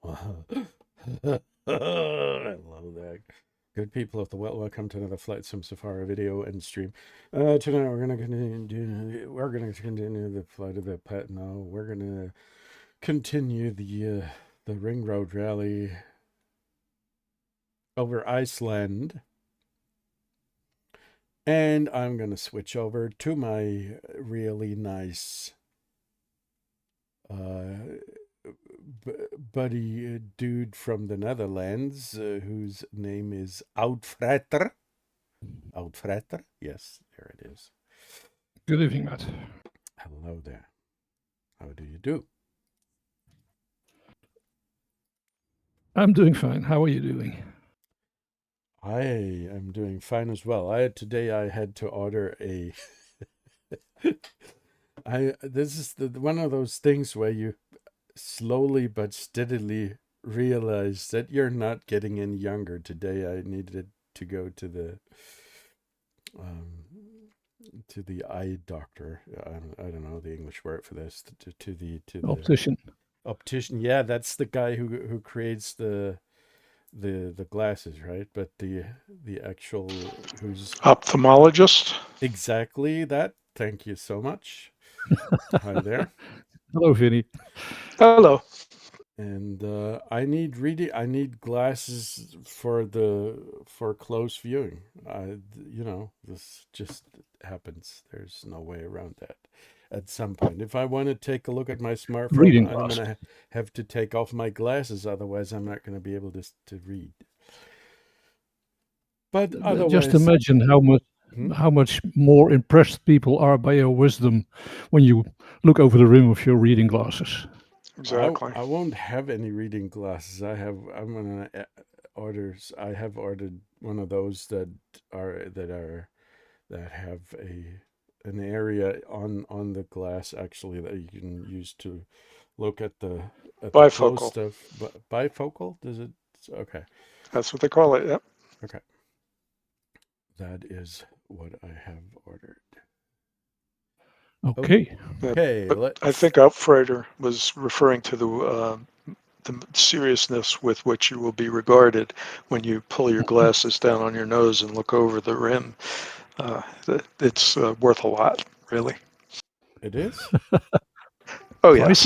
I love that. Good people of the world, welcome to another Flight Sim Safari video and stream. Tonight we're gonna continue the flight of the pet. No, we're gonna continue the ring road rally over Iceland, and I'm gonna switch over to my really nice buddy dude from the Netherlands, whose name is Oudfretter. Oudfretter, yes, there it is. Good evening, Matt. Hello there. How do you do? I'm doing fine. How are you doing? I am doing fine as well. Today I had to order a this is one of those things where you slowly but steadily realize that you're not getting any younger. Today I needed to go to the eye doctor. I don't know the English word for this. To the Optician. Optician. Yeah, that's the guy who creates the glasses, right? But the actual who's ophthalmologist. Exactly that. Thank you so much. Hi there. Hello, Vinny. Hello. And I need glasses for close viewing. This just happens. There's no way around that. At some point, if I want to take a look at my smartphone, I'm going to have to take off my glasses. Otherwise, I'm not going to be able to read. But otherwise, just imagine how much more impressed people are by your wisdom when you look over the rim of your reading glasses. Exactly. I won't have any reading glasses. I have ordered one of those that have an area on the glass actually that you can use to look at the bifocal stuff. Bifocal? Does it? Okay. That's what they call it. Yep. Okay. That is what I have ordered. Okay. Okay. But I think Outfreighter was referring to the seriousness with which you will be regarded when you pull your glasses down on your nose and look over the rim. It's worth a lot, really. It is? Oh, yes.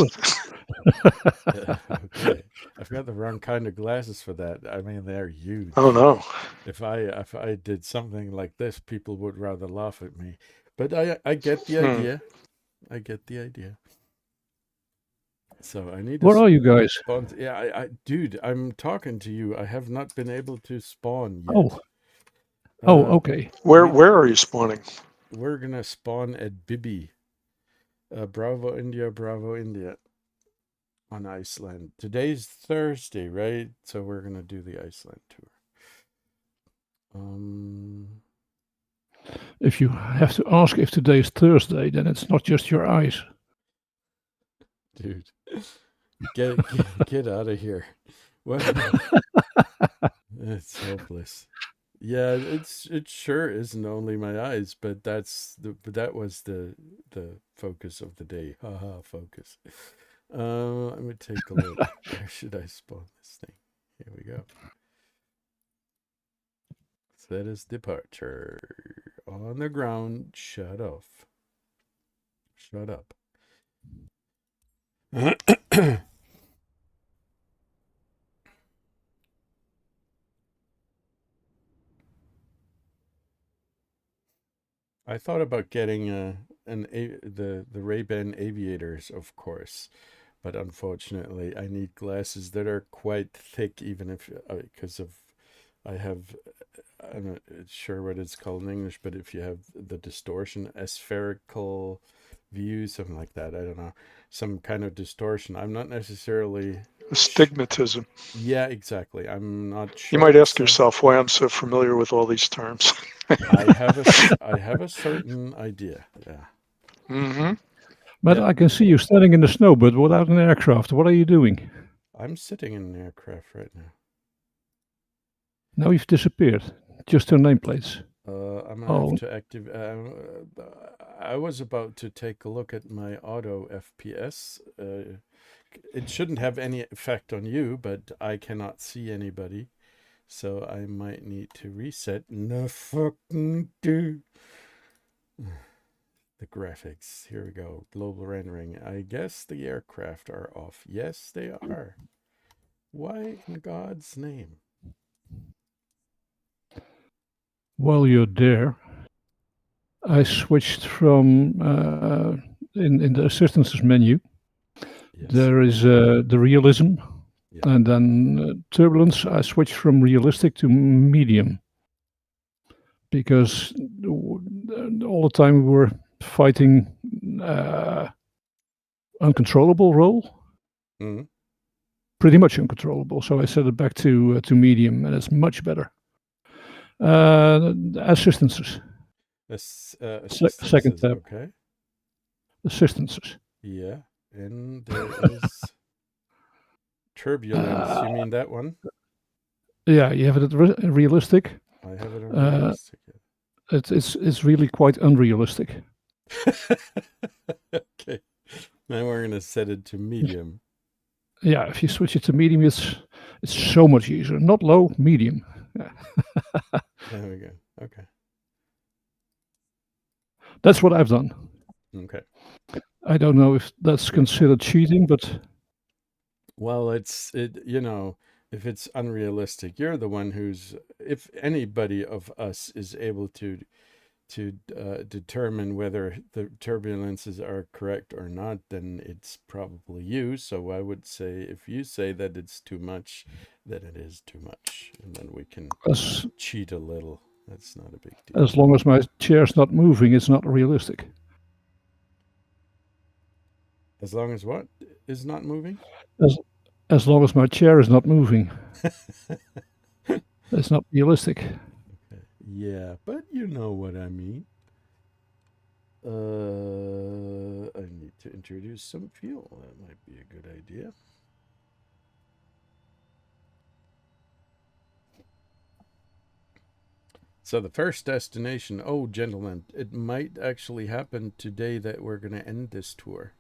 Okay. I've got the wrong kind of glasses for that. I mean, they're huge. Oh, no. If I did something like this, people would rather laugh at me. But I get the idea. I get the idea. So I need to... Where are you guys? Yeah, dude, I'm talking to you. I have not been able to spawn yet. Okay. Where are you spawning? We're going to spawn at BIBI. Bravo India on Iceland. Today's Thursday, right? So we're going to do the Iceland tour. If you have to ask if today is Thursday, then it's not just your eyes. Dude, get out of here. What? It's hopeless. Yeah, it sure isn't only my eyes, but that was the focus of the day. Haha, focus. Let me take a look. Where should I spawn this thing? Here we go. Set as departure. On the ground. Shut off. Shut up. I thought about getting the Ray-Ban aviators, of course, but unfortunately, I need glasses that are quite thick, even if because I have, I'm not sure what it's called in English, but if you have the distortion, aspherical view, something like that, I don't know, some kind of distortion. I'm not necessarily astigmatism. Yeah, exactly. I'm not sure. You might ask yourself why I'm so familiar with all these terms. I have a certain idea. Yeah. Mm-hmm. But I can see you standing in the snow, but without an aircraft. What are you doing? I'm sitting in an aircraft right now. Now you've disappeared. Just your nameplates. I'm gonna have to activate. I was about to take a look at my auto FPS it shouldn't have any effect on you, but I cannot see anybody. So I might need to reset. No fucking do. The graphics. Here we go. Global rendering. I guess the aircraft are off. Yes, they are. Why in God's name? While you're there, I switched from in the assistances menu. Yes. There is the realism, Yeah. and then turbulence. I switched from realistic to medium because all the time we were fighting uncontrollable roll. Mhm. Pretty much uncontrollable. So I set it back to medium, and it's much better. Assistances. Second Assistances. tab. Okay. Assistances. Yeah. And there is turbulence. You mean that one? Yeah, you have it at realistic. I have it on realistic. It's really quite unrealistic. Okay. Now we're going to set it to medium. Yeah, if you switch it to medium, it's so much easier. Not low, medium. Yeah. There we go. Okay. That's what I've done. Okay. I don't know if that's considered cheating, but well, if it's unrealistic, you're the one who's. If anybody of us is able to determine whether the turbulences are correct or not, then it's probably you. So I would say if you say that it's too much, then it is too much, and then we can cheat a little. That's not a big deal. As long as my chair's not moving, it's not realistic. As long as what is not moving? As long as my chair is not moving. That's not realistic. Okay. Yeah, but you know what I mean. I need to introduce some fuel. That might be a good idea. So the first destination, oh, gentlemen, it might actually happen today that we're going to end this tour.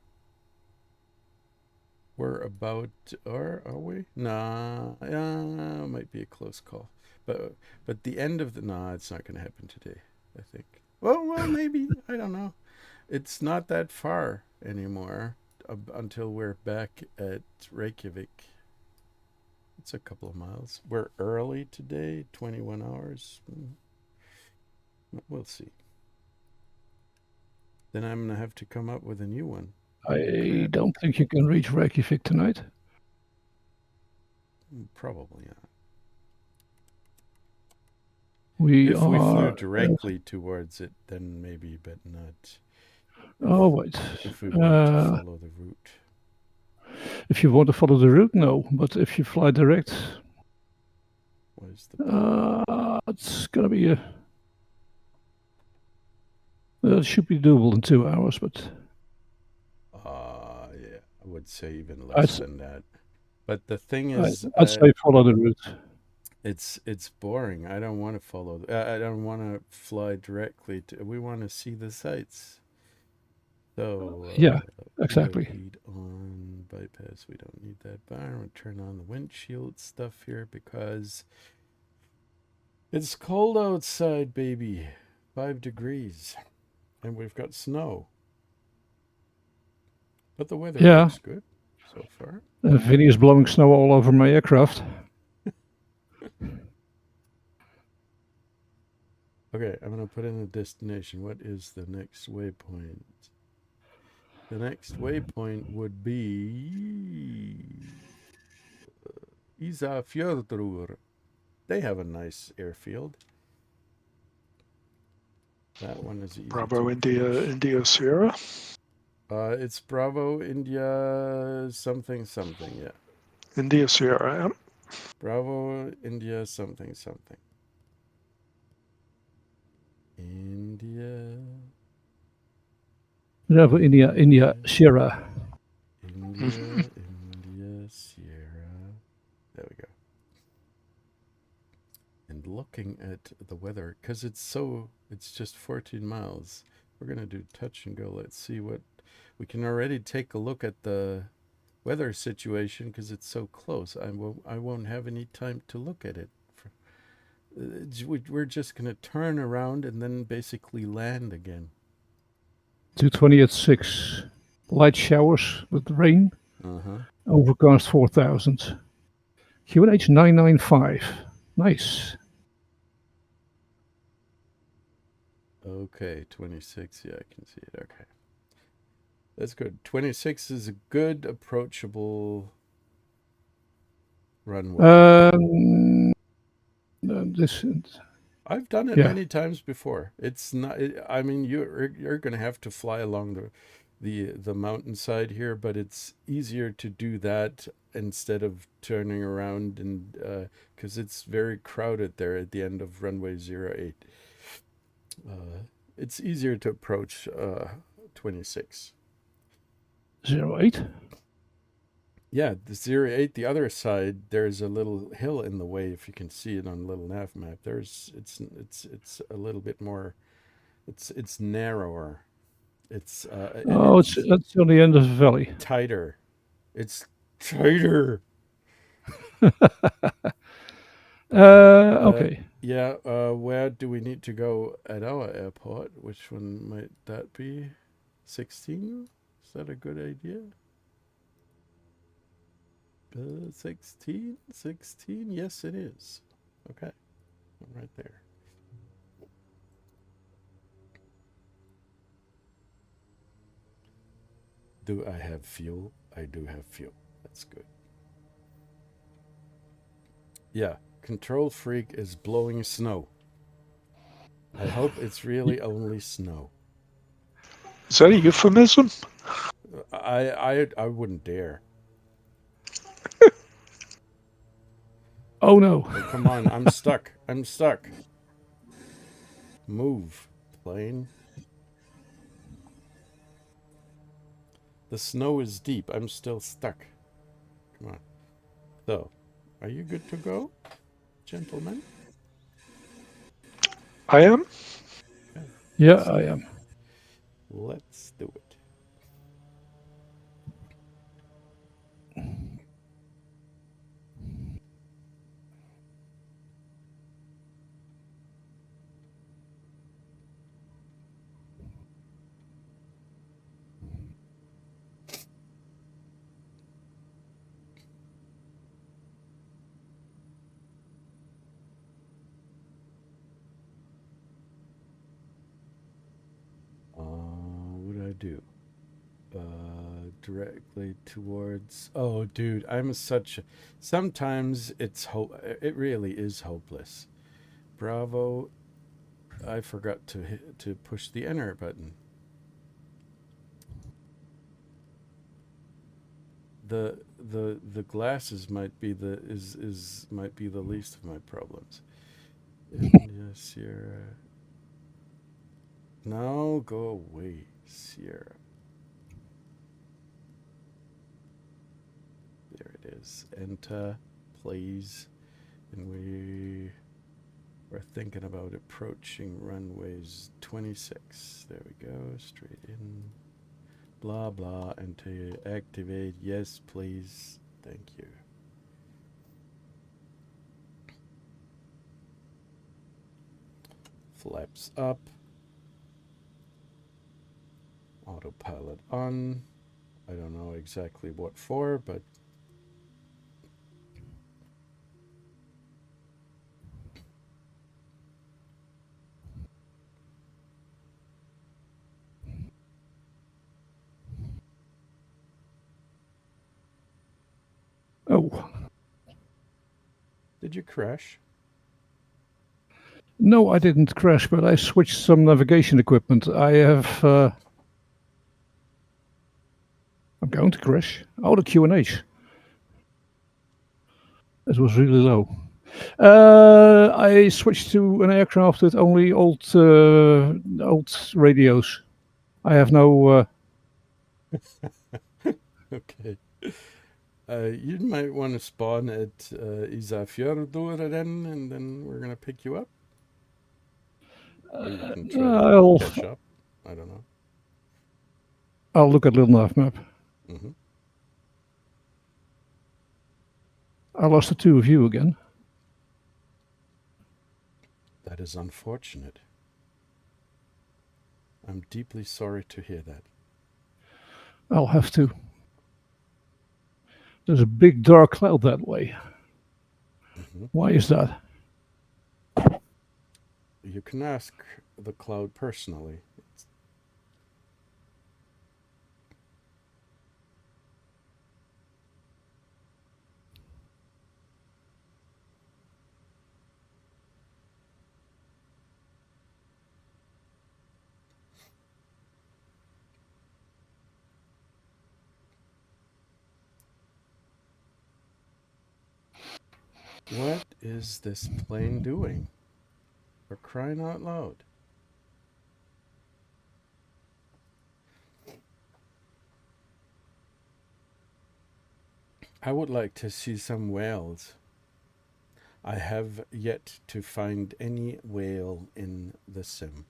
We're about, or are we? Nah, might be a close call. But the end of the, nah, it's not going to happen today, I think. Well, maybe. I don't know. It's not that far anymore until we're back at Reykjavik. It's a couple of miles. We're early today, 21 hours. We'll see. Then I'm going to have to come up with a new one. I don't think you can reach Reykjavik tonight. Probably not. If we flew directly towards it, then maybe, but not. Oh, wait. If we want to follow the route. If you want to follow the route, no. But if you fly direct, what is the it's going to be it should be doable in 2 hours, but. Yeah, I would say even less than that. But the thing is, I'd say follow the route. It's boring. I don't want to follow. I don't want to fly directly to. We want to see the sights. So yeah, exactly. Lead on bypass. We don't need that. But I don't turn on the windshield stuff here because it's cold outside, baby. 5 degrees, and we've got snow. But the weather looks good so far. Vinny is blowing snow all over my aircraft. Okay, I'm going to put in a destination. What is the next waypoint? The next waypoint would be Ísafjörður. They have a nice airfield. That one is easy. Bravo India Sierra. It's Bravo India something, yeah. India Sierra, yeah. Bravo India something. India. Bravo India Sierra. India Sierra. There we go. And looking at the weather, because it's just 14 miles. We're going to do touch and go. Let's see what we can already take a look at the weather situation because it's so close. I won't have any time to look at it. We're just gonna turn around and then basically land again. 220 at 6. Light showers with rain. Uh-huh. Overcast 4000. QNH 995. Nice. Okay, 26. Yeah, I can see it. Okay. That's good. 26 is a good approachable runway. This, I've done it yeah. many times before. It's not. I mean, you're going to have to fly along the mountainside here, but it's easier to do that instead of turning around and because it's very crowded there at the end of runway 08. It's easier to approach 26. 08. Yeah, the 08, the other side, there's a little hill in the way. If you can see it on the little nav map, it's a little bit more. It's narrower. It's and Oh, it's on the end of the valley. tighter. It's tighter. Okay. Yeah. Where do we need to go at our airport? Which one might that be? 16. Is that a good idea? 16? 16? Yes, it is. Okay. I'm right there. Do I have fuel? I do have fuel. That's good. Yeah. Control Freak is blowing snow. I hope it's really only snow. Is that a euphemism? I wouldn't dare. Oh no. Oh, come on. I'm stuck. I'm stuck. Move, plane. The snow is deep. I'm still stuck. Come on. So, are you good to go, gentlemen? I am? Okay. Yeah, I am. Let's do it. What do I do? Directly towards. Oh, dude, I'm such. Sometimes it's It really is hopeless. Bravo. I forgot to push the enter button. The glasses might be might be the least of my problems. India Sierra. No, go away, Sierra. There it is. Enter, please. And we're thinking about approaching runways 26. There we go. Straight in. Blah blah. And to activate, yes, please. Thank you. Flaps up. Autopilot on. I don't know exactly what for, but Oh. did you crash? No, I didn't crash, but I switched some navigation equipment. I'm going to crash. Oh, the QNH. It was really low. I switched to an aircraft with only old radios. I have no. Okay. You might want to spawn at Isafjordur and then we're gonna pick you up. Or you can try to catch up. I don't know. I'll look at little nav map. Mm-hmm. I lost the two of you again. That is unfortunate. I'm deeply sorry to hear that. I'll have to. There's a big dark cloud that way. Mm-hmm. Why is that? You can ask the cloud personally. What is this plane doing? For crying out loud. I would like to see some whales. I have yet to find any whale in the sim.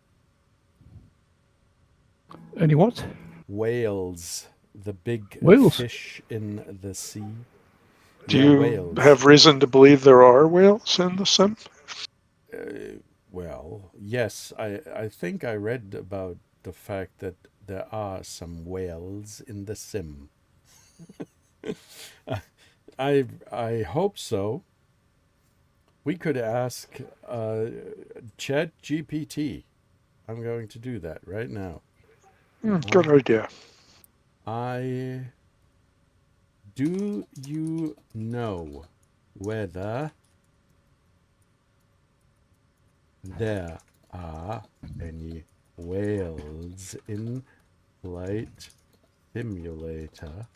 Any what? Whales. The big Whales? fish in the sea. Do Yeah, you whales. have reason to believe there are whales in the sim? Well, yes, I think I read about the fact that there are some whales in the sim. I hope so. We could ask Chat GPT. I'm going to do that right now. Good idea. I do you know whether there are any whales in Flight Simulator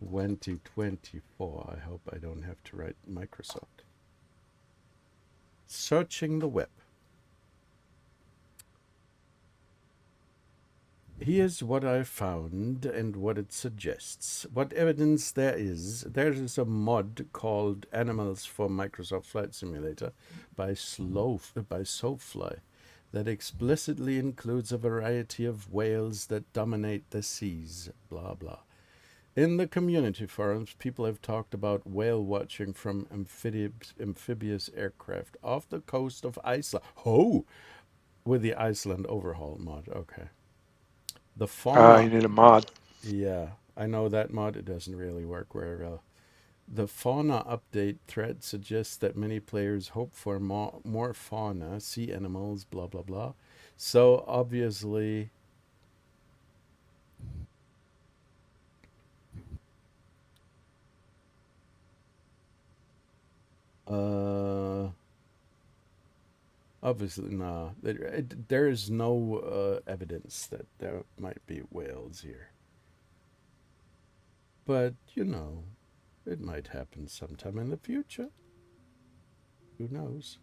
2024? I hope I don't have to write Microsoft. Searching the web. Here's what I found and what it suggests. What evidence there is a mod called Animals for Microsoft Flight Simulator by Soulfly that explicitly includes a variety of whales that dominate the seas, blah blah. In the community forums, people have talked about whale watching from amphibious aircraft off the coast of Iceland. Oh, with the Iceland overhaul mod, okay. The fauna, You need a mod. yeah, I know that mod. It doesn't really work very well. The fauna update thread suggests that many players hope for more fauna, sea animals, blah blah blah. So obviously, uh, obviously, nah. There is no evidence that there might be whales here. But you know, it might happen sometime in the future. Who knows?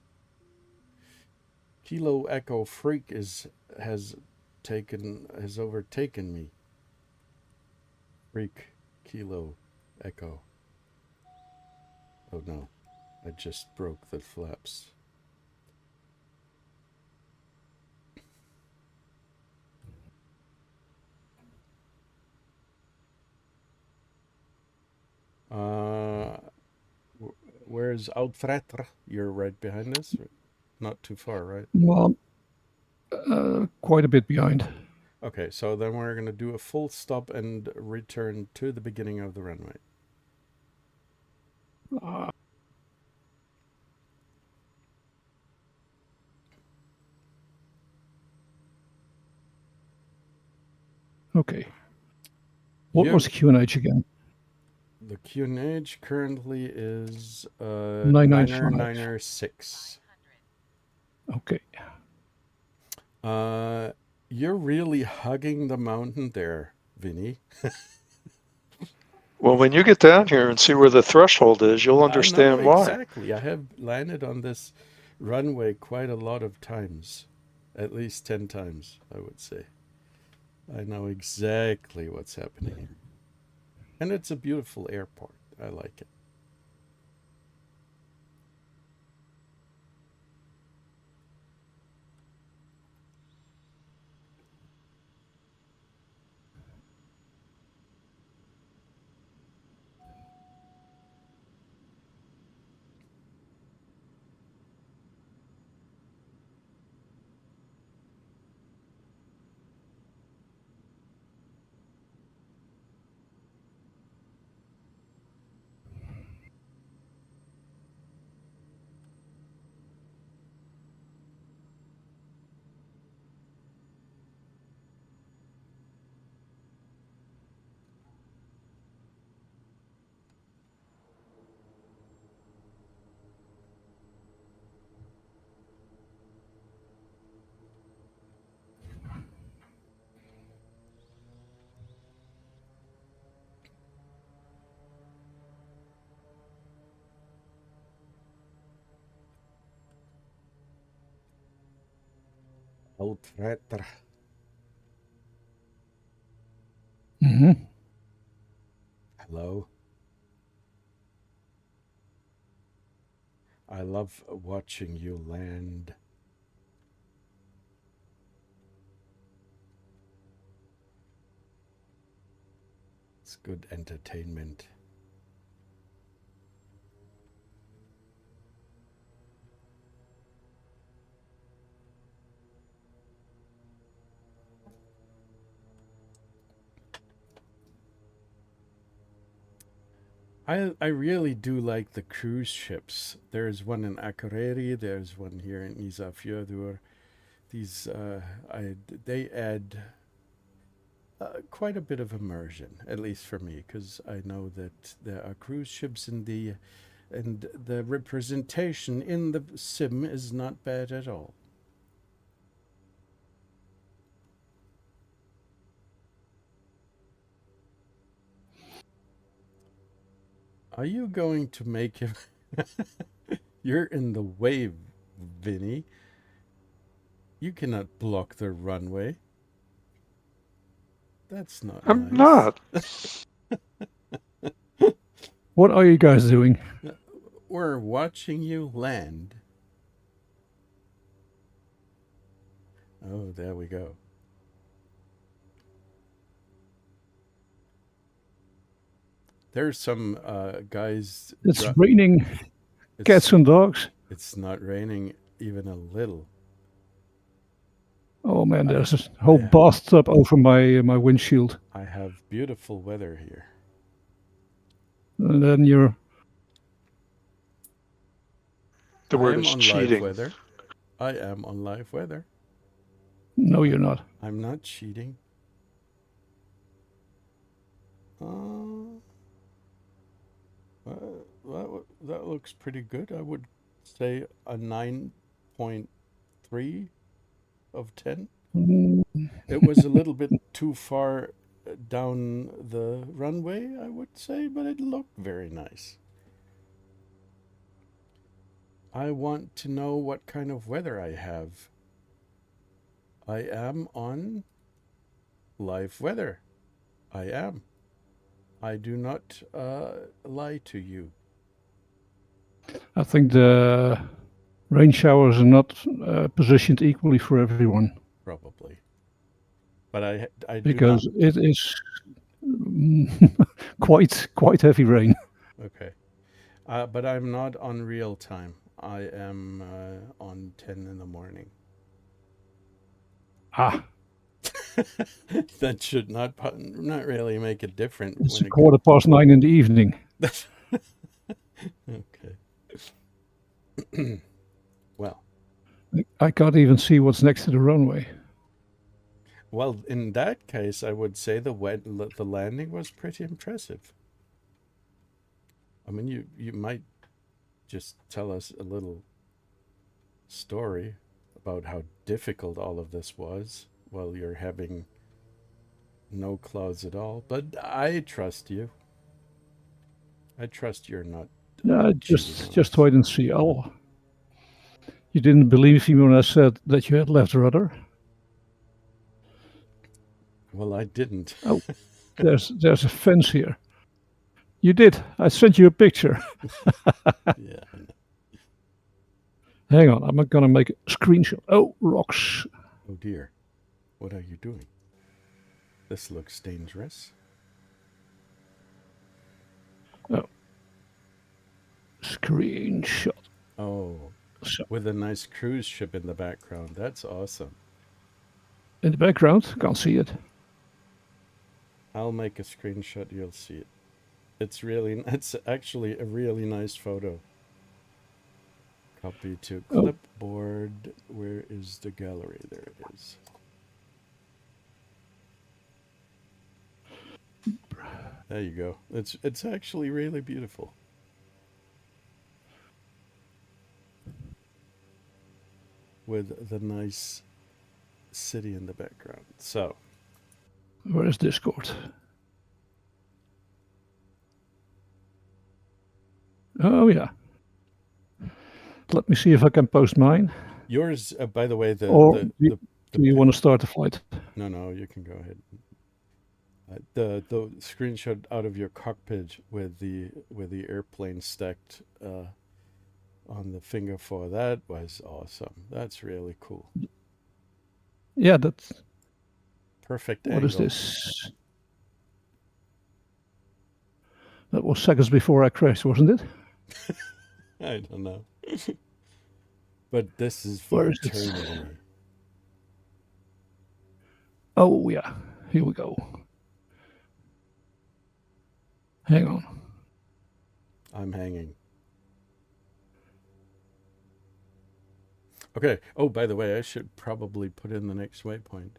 Kilo Echo Freak has has overtaken me. Freak Kilo Echo. Oh no, I just broke the flaps. Uh, where's Outfretter? You're right behind us. Not too far, right? Well, quite a bit behind. Okay, so then we're gonna do a full stop and return to the beginning of the runway. Okay. What was QNH again? The QNH currently is 995. 996. Okay. You're really hugging the mountain there, Vinny. Well, when you get down here and see where the threshold is, you'll I know understand why. exactly. I have landed on this runway quite a lot of times, at least 10 times, I would say. I know exactly what's happening here. And it's a beautiful airport. I like it. Outretter. Mm-hmm. Hello. I love watching you land. It's good entertainment. I really do like the cruise ships. There's one in Akureyri. There's one here in Ísafjörður. These they add quite a bit of immersion, at least for me, because I know that there are cruise ships in the and the representation in the sim is not bad at all. Are you going to make him? You're in the way, Vinny. You cannot block the runway. That's not I'm nice. not. What are you guys doing? We're watching you land. Oh, there we go. There's some guys. It's raining cats and dogs. It's not raining even a little. Oh man, there's a whole bathtub over my windshield. I have beautiful weather here. And then you're. The word I am is on cheating. live weather. I am on live weather. No, you're not. I'm not cheating. That looks pretty good. I would say a 9.3 of 10. It was a little bit too far down the runway, I would say, but it looked very nice. I want to know what kind of weather I have. I am on live weather. I am. I do not lie to you. I think the rain showers are not positioned equally for everyone. Probably. But I do because not. it is quite heavy rain. Okay. But I'm not on real time. I am on 10 in the morning. Ah, That should not really make a difference. it's a 9:15 in the evening. Okay. Well, I can't even see what's next to the runway. well, in that case, I would say the landing was pretty impressive. I mean, you might just tell us a little story about how difficult all of this was while you're having no clouds at all. But I trust you. I trust you're not. Just wait and see. Oh, you didn't believe me when I said that you had left rudder? Well, I didn't. Oh, there's a fence here. You did. I sent you a picture. Yeah. Hang on, I'm gonna make a screenshot. Oh, rocks. Oh dear. What are you doing? This looks dangerous. Oh. Screenshot. Oh, So, with a nice cruise ship in the background. That's awesome. in the background, can't see it. I'll make a screenshot. You'll see it. It's actually a really nice photo. Copy to clipboard. Where is the gallery? There it is. There you go. It's actually really beautiful. With the nice city in the background. So, where is Discord? Oh yeah. Let me see if I can post mine. yours, by the way, the do you want to start the flight? No, you can go ahead. The screenshot out of your cockpit with the airplane stacked on the finger four, that was awesome. That's really cool. Yeah, that's Perfect what is angle. this? That was seconds before I crashed, wasn't it? I don't know. But this is for Where is it? eternity. Oh yeah, here we go. Hang on. I'm hanging. Okay. Oh, by the way, I should probably put in the next waypoint.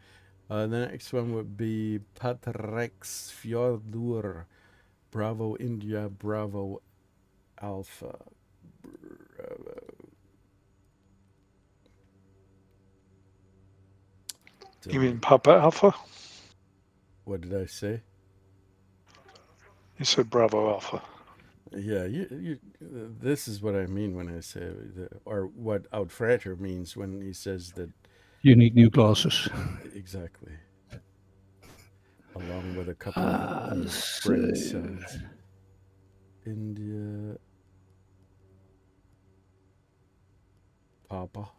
The next one would be Westfjords, Bravo India, Bravo Alpha. Bravo. You mean Papa Alpha? What did I say? You said Bravo Alpha. Yeah, this is what I mean when I say, or what Outfrater means when he says that. You need new glasses. Exactly. Along with a couple of brain cells. India. Papa.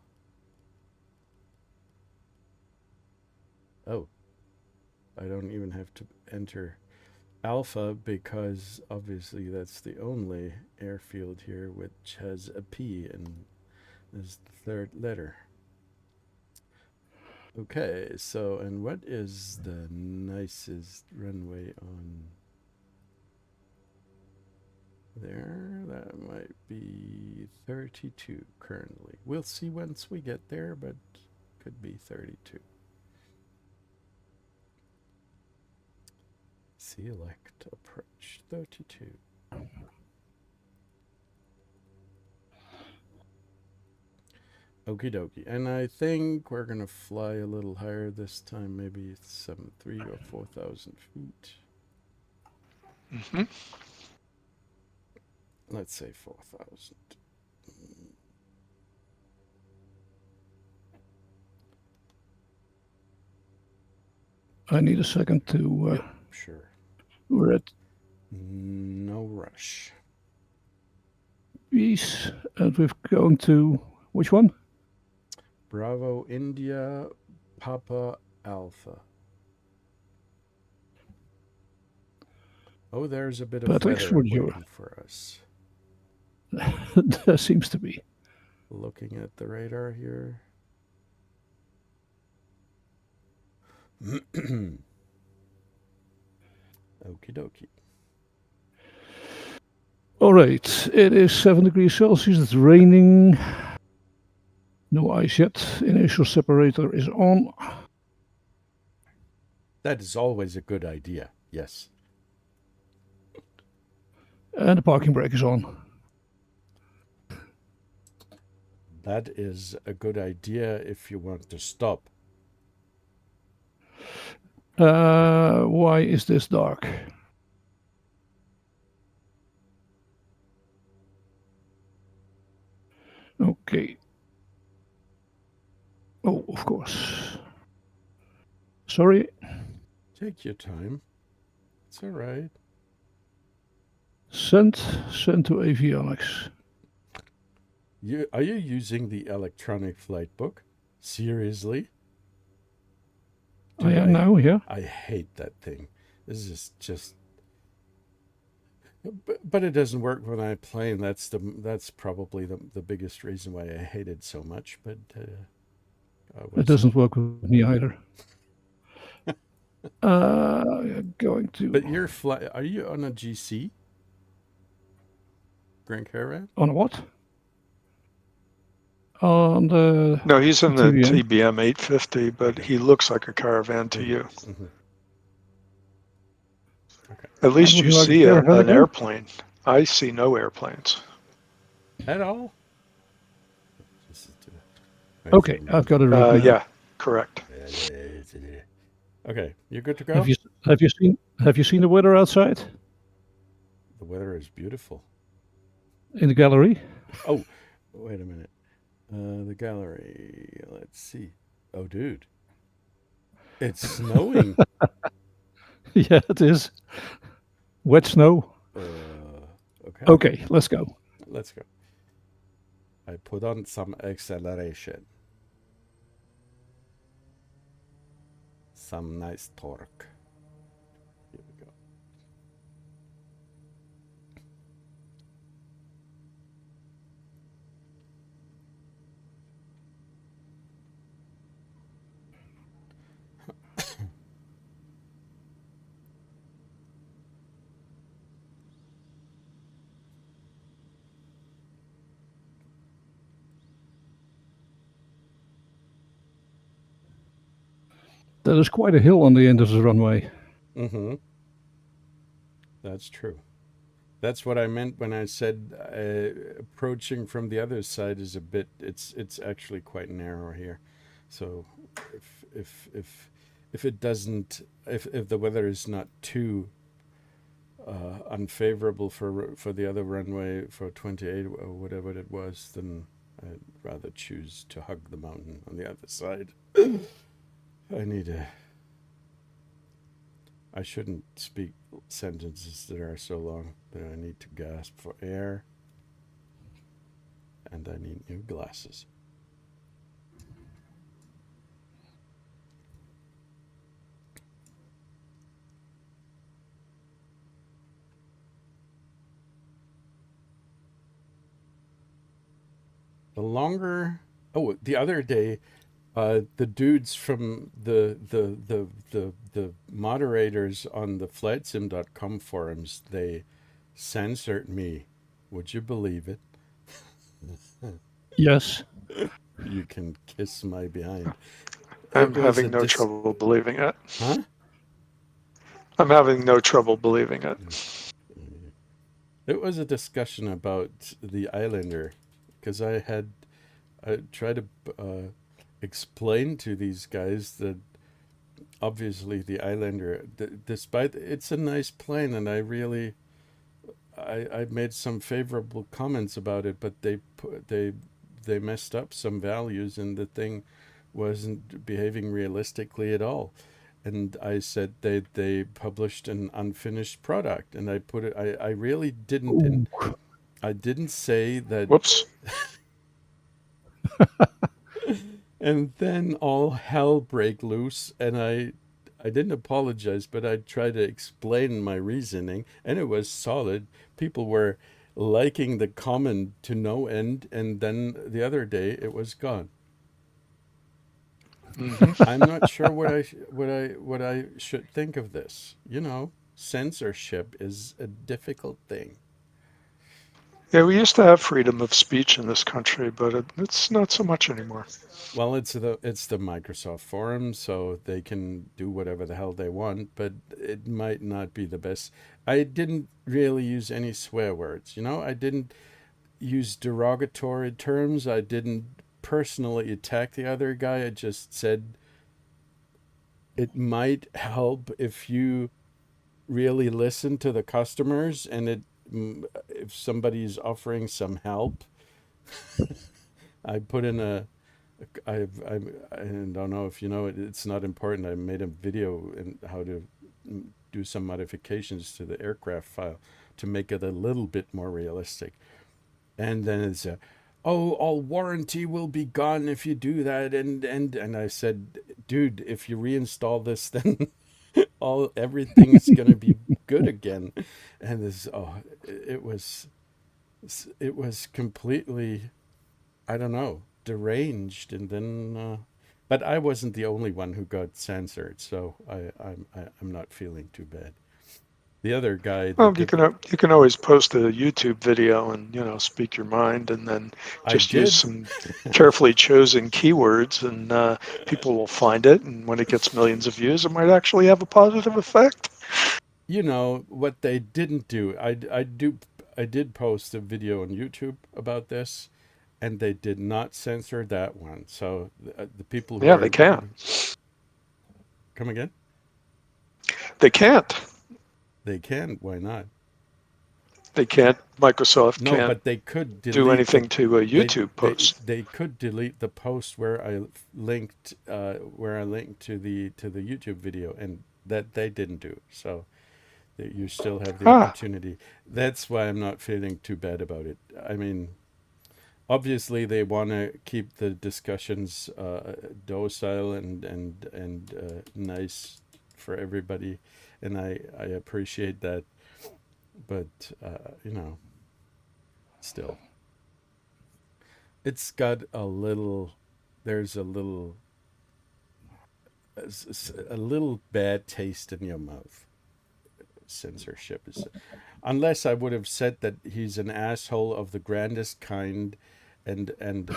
Oh, I don't even have to enter Alpha because obviously that's the only airfield here which has a P in as the third letter. Okay, so and what is the nicest runway on there? That might be 32 currently. We'll see once we get there, but could be 32. Select approach 32. Okie dokie. And I think we're going to fly a little higher this time, maybe 3 or 4,000 feet. Mm-hmm. Let's say 4,000. I need a second to. Yep, sure. We're at No rush. East, and we're going to which one? Bravo India Papa Alpha. Oh, there's a bit of Patrick weather Swordjord. waiting for us. There seems to be. Looking at the radar here. Okie dokie. All right, it is 7 degrees Celsius. It's raining. No ice yet. Initial separator is on. That is always a good idea. Yes. And the parking brake is on. That is a good idea if you want to stop. Why is this dark? Okay. Oh, of course. Sorry. Take your time. It's all right. Send to avionics. Are you using the electronic flight book? Seriously? I am now, yeah. I hate that thing. This is just. But it doesn't work when I play, and that's probably the biggest reason why I hate it so much. But it doesn't work with me either. Going to. But are you on a GC? Grand Caravan? On a what? On the. No, he's in the TBM. TBM 850, but he looks like a Caravan to you. Mm-hmm. Okay. At least you like see an airplane. I see no airplanes. At all? Okay, I've got it right now. Yeah, correct. Okay, you're good to go? Have you seen the weather outside? The weather is beautiful. In the gallery? Oh, wait a minute. The gallery. Let's see. Oh, dude. It's snowing. Yeah, it is. Wet snow. Okay, Okay, let's go. let's go. I put on some acceleration, some nice torque. Here we go. That is quite a hill on the end of the runway. Mm-hmm. That's true. That's what I meant when I said approaching from the other side is a bit. It's actually quite narrow here, so if it doesn't if the weather is not too unfavorable for the other runway for 28 or whatever it was, then I'd rather choose to hug the mountain on the other side. I need a. I shouldn't speak sentences that are so long, but I need to gasp for air, and I need new glasses. The longer. Oh, the other day, the dudes from the moderators on the flightsim.com forums, they censored me. Would you believe it? Yes. You can kiss my behind. It I'm was a having no trouble believing it. huh? I'm having no trouble believing it. It was a discussion about the Islander because I tried to explain to these guys that obviously the Islander, despite it's a nice plane, and I made some favorable comments about it, but they messed up some values, and the thing wasn't behaving realistically at all. And I said they published an unfinished product, and I put it. I really didn't, Ooh. and I didn't say that. Whoops. And then all hell break loose, and I didn't apologize, but I tried to explain my reasoning, and it was solid. People were liking the comment to no end, and then the other day it was gone. Mm-hmm. I'm not sure what I should think of this. Censorship is a difficult thing. Yeah, we used to have freedom of speech in this country, but it's not so much anymore. Well, it's the Microsoft forum, so they can do whatever the hell they want, but it might not be the best. I didn't really use any swear words. I didn't use derogatory terms. I didn't personally attack the other guy. I just said it might help if you really listen to the customers, and if somebody's offering some help. I put in I don't know if you know it. It's not important. I made a video in how to do some modifications to the aircraft file to make it a little bit more realistic. And then it's oh, all warranty will be gone if you do that. And I said, dude, if you reinstall this, then all everything is gonna be good again. And it was it was completely, I don't know, deranged. And then, but I wasn't the only one who got censored, so I'm not feeling too bad. The other guy that Well, you did can the, you can always post a YouTube video and speak your mind, and then I just use did. some carefully chosen keywords, and people will find it. And when it gets millions of views, it might actually have a positive effect. What they didn't do. I did post a video on YouTube about this, and they did not censor that one. So the people who Yeah, they are can't. come again, They can't. they can. Why not? They can't. Microsoft No, can't but they could do delete the anything to a they YouTube they post. they could delete the post where I linked to the YouTube video, and that they didn't do. So you still have the Ah, opportunity. That's why I'm not feeling too bad about it. I mean, obviously they want to keep the discussions docile and nice for everybody, and I appreciate that. But still, it's got a little. There's a little bad taste in your mouth. Censorship is, unless I would have said that he's an asshole of the grandest kind, and and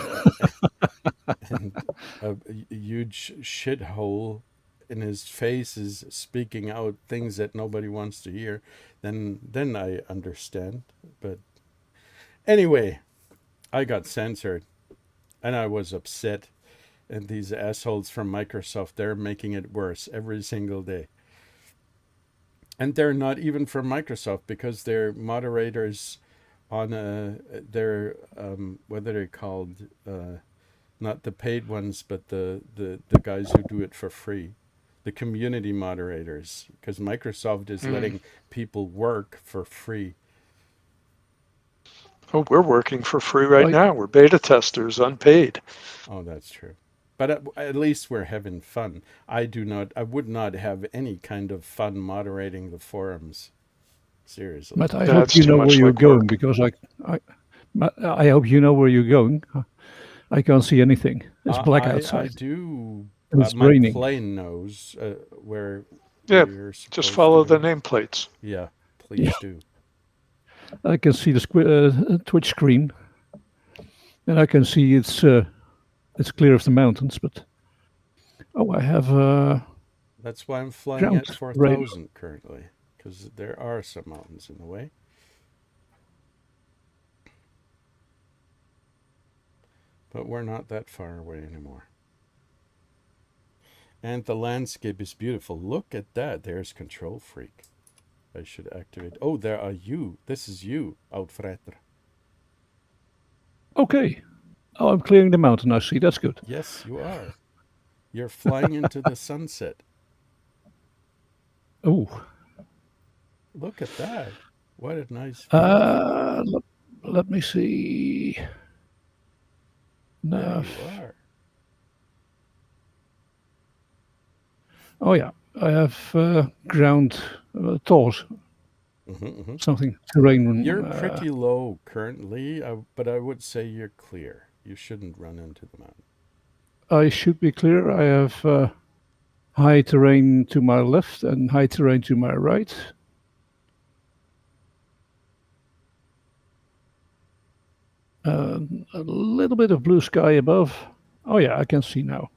a huge shithole in his face is speaking out things that nobody wants to hear, then I understand. But anyway, I got censored and I was upset. And these assholes from Microsoft, they're making it worse every single day. And they're not even from Microsoft because they're moderators on they're what are they called? Not the paid ones, but the guys who do it for free, the community moderators, because Microsoft is mm. letting people work for free. Oh, we're working for free right I now. We're beta testers, unpaid. Oh, that's true. But at least we're having fun. I would not have any kind of fun moderating the forums. Seriously. Matt, I hope That's you too know where much you're like going work. because I Matt, I hope you know where you're going. I can't see anything. It's black I outside. do. And it's My raining. plane knows where Yeah, you're just supposed to follow the go. nameplates. Yeah, Yeah, please do. I can see the Twitch screen, and I can see it's clear of the mountains. But oh, I have That's why I'm flying ground at radar. 4,000 currently, because there are some mountains in the way. But we're not that far away anymore. And the landscape is beautiful. Look at that. There's Control Freak. I should activate. Oh, there are you. This is you, Outfretter. Okay. Oh, I'm clearing the mountain. I see. That's good. Yes, you are. You're flying into the sunset. Oh, Look at that. What a nice view. let me see. There Nav. you are. Oh yeah, I have ground tools, Hmm. something terrain. You're pretty low currently, but I would say you're clear. You shouldn't run into the mountain. I should be clear. I have high terrain to my left and high terrain to my right. A little bit of blue sky above. Oh yeah, I can see now.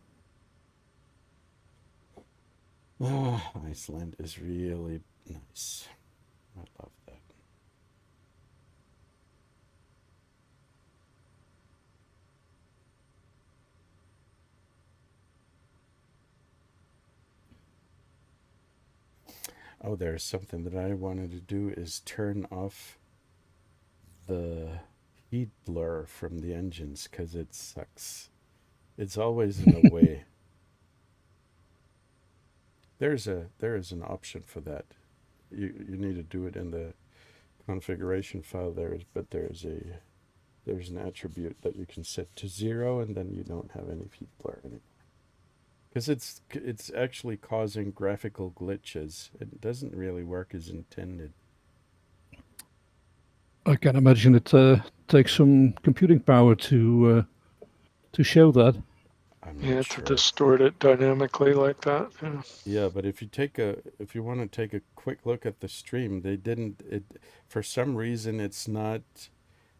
Oh, Iceland is really nice. I love that. Oh, there's something that I wanted to do is turn off the heat blur from the engines because it sucks. It's always in the way. There is an option for that. You need to do it in the configuration file there, but there's an attribute that you can set to 0, and then you don't have any heat blur anymore. Because it's actually causing graphical glitches. It doesn't really work as intended. I can imagine it takes some computing power to show that. I'm not Yeah, to sure. distort it dynamically like that. Yeah. Yeah, but if you want to take a quick look at the stream, they didn't it for some reason it's not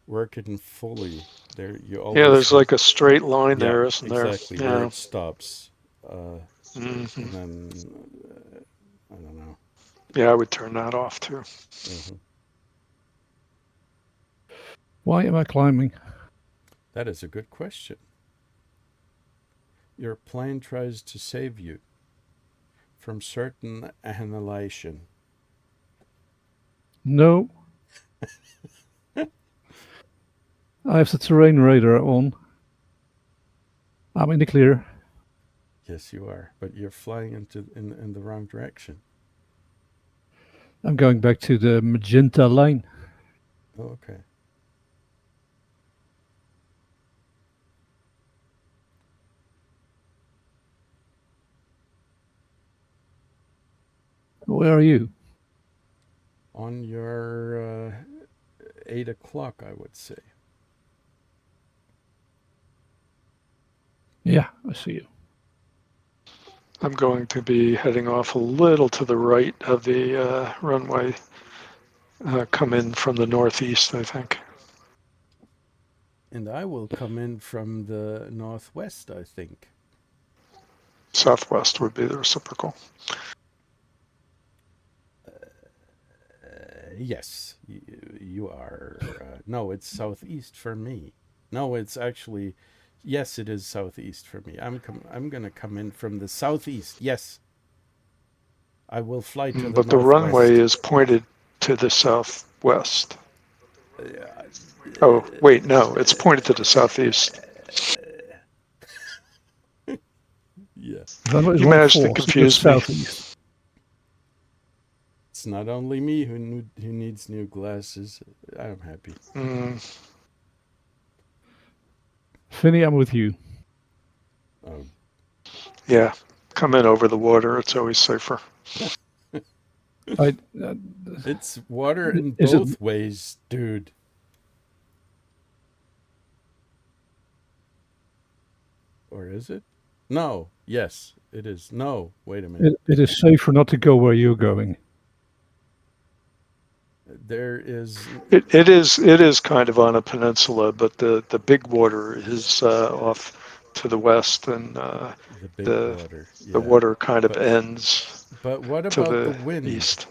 working fully. There you Yeah, always there's have. like a straight line Yeah, there, isn't there? exactly where Yeah. it stops. Uh, Hmm. and then I don't know. Yeah, I would turn that off too. Hmm. Why am I climbing? That is a good question. Your plane tries to save you from certain annihilation. No, I have the terrain radar on. I'm in the clear. Yes, you are, but you're flying in the wrong direction. I'm going back to the magenta line. Oh, okay. Where are you? On your 8 o'clock, I would say. Yeah, I see you. I'm going to be heading off a little to the right of the runway, come in from the northeast, I think. And I will come in from the northwest, I think. Southwest would be the reciprocal. Yes, you are. No, it's southeast for me. No, it's actually, yes, it is southeast for me. I'm gonna come in from the southeast. Yes, I will fly to the But the runway northwest. is pointed to the southwest. Uh, Oh, wait, no, it's pointed to the southeast. yeah, Runway is You managed to 14, so that's confuse me. southeast. it's not only me who needs new glasses. I'm happy. Vinny, I'm with you. Oh, Yeah, come in over the water. It's always safer. I, it's water in is it? both ways, dude. Or is it? No. Yes, it is. No. Wait a minute. It is safer not to go where you're going. There is It is kind of on a peninsula, but the big water is off to the west, and the big the water. the Yeah. water kind of But ends what to about the the wind? east.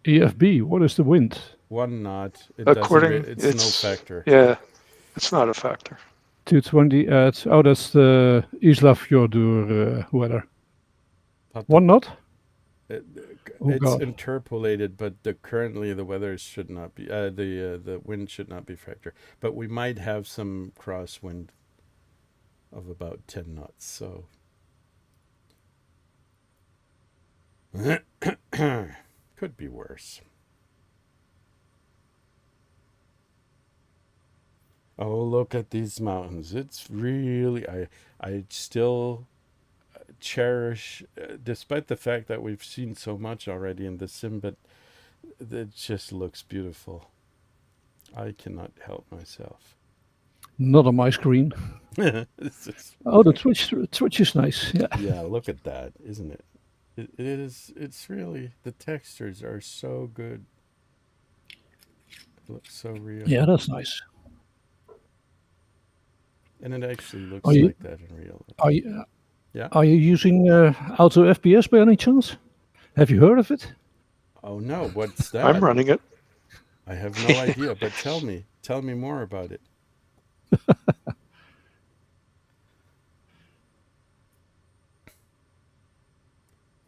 EFB, what is the wind? 1 knot. It doesn't. According, It's no factor. yeah, it's not a factor. 220 at, oh, that's the Isla weather. Not the, 1 knot? it, Oh, it's God. interpolated, but currently the weather should not be. The wind should not be factor. But we might have some crosswind of about 10 knots. So could be worse. Oh, look at these mountains. It's really I still cherish despite the fact that we've seen so much already in the sim, but it just looks beautiful. I cannot help myself. Not on my screen. Just, Oh, the Twitch is nice. Yeah. yeah, look at that, isn't it? It is. It's really, the textures are so good. It looks so real, Yeah, that's nice. and it actually Are looks you like that in real life. are you Yeah. are you using Auto FPS by any chance? Have you heard of it? Oh no, what's I'm that? running it. I have no idea, but tell me more about it.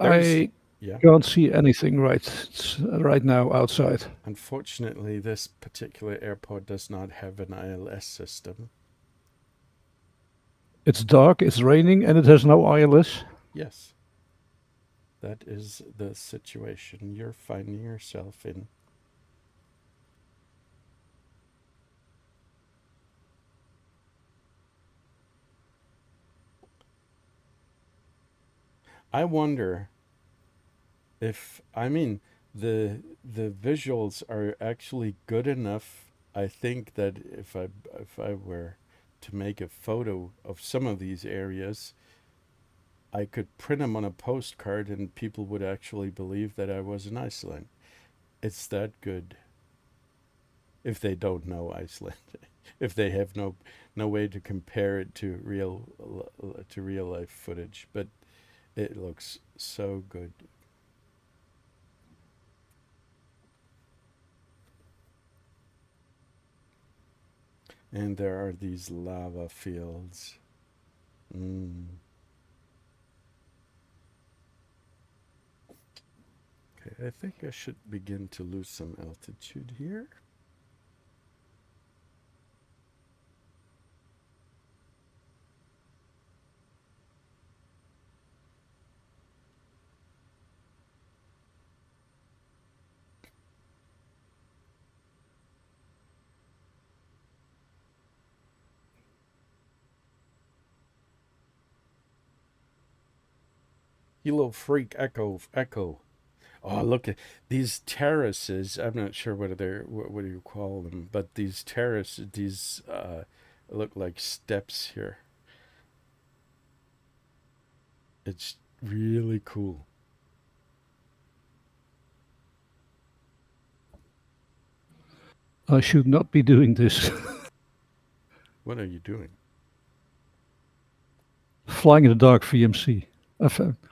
There's, I yeah. can't see anything right now outside. Unfortunately, this particular airport does not have an ILS system. It's dark, it's raining, and it has no ILS. Yes, that is the situation you're finding yourself in. I wonder if, I mean, the visuals are actually good enough. I think that if I were to make a photo of some of these areas, I could print them on a postcard and people would actually believe that I was in Iceland. It's that good. If they don't know Iceland, if they have no way to compare it to real life footage, but it looks so good. And there are these lava fields. Okay, I think I should begin to lose some altitude here. You little freak, echo, echo. Oh, look at these terraces. I'm not sure what they're what do you call them, but these terraces, these look like steps here. It's really cool. I should not be doing this. What are you doing? Flying in the dark VMC.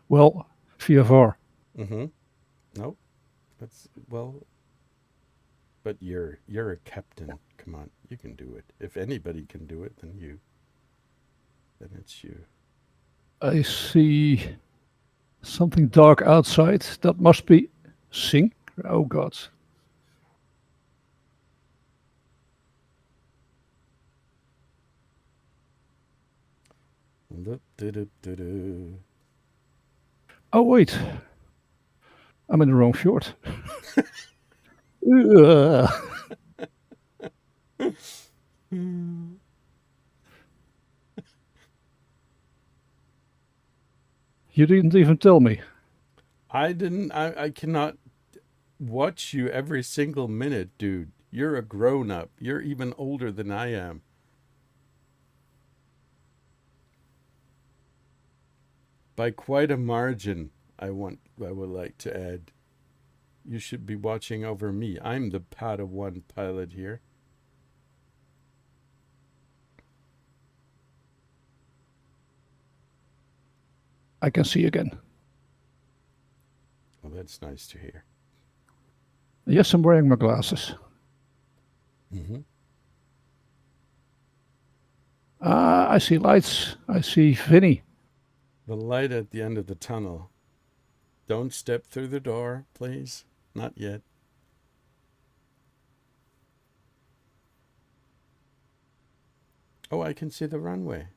Well, VFR. Mm-hmm. Nope. That's well, but you're a captain. Come on, you can do it. If anybody can do it, then you. Then it's you. I see something dark outside. That must be Sing. Oh God. Oh wait, I'm in the wrong fjord. You didn't even tell me. I didn't. I cannot watch you every single minute, dude. You're a grown up. You're even older than I am. By quite a margin, I would like to add. You should be watching over me. I'm the Padawan pilot here. I can see again. Well, that's nice to hear. Yes, I'm wearing my glasses. Mm-hmm. I see lights. I see Vinny. The light at the end of the tunnel. Don't step through the door, please. Not yet. Oh, I can see the runway.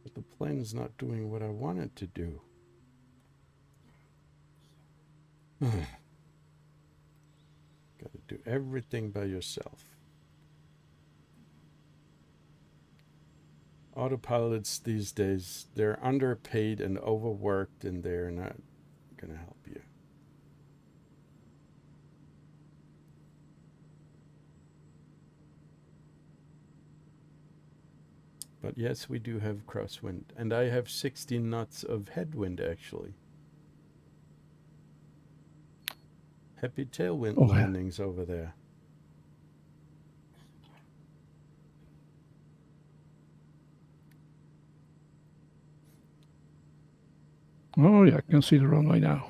But the plane's not doing what I want it to do. Gotta do everything by yourself. Autopilots these days, they're underpaid and overworked, and they're not gonna help you. But yes, we do have crosswind, and I have 16 knots of headwind actually. Happy tailwind Oh, landings over there. oh yeah, I can see the runway now.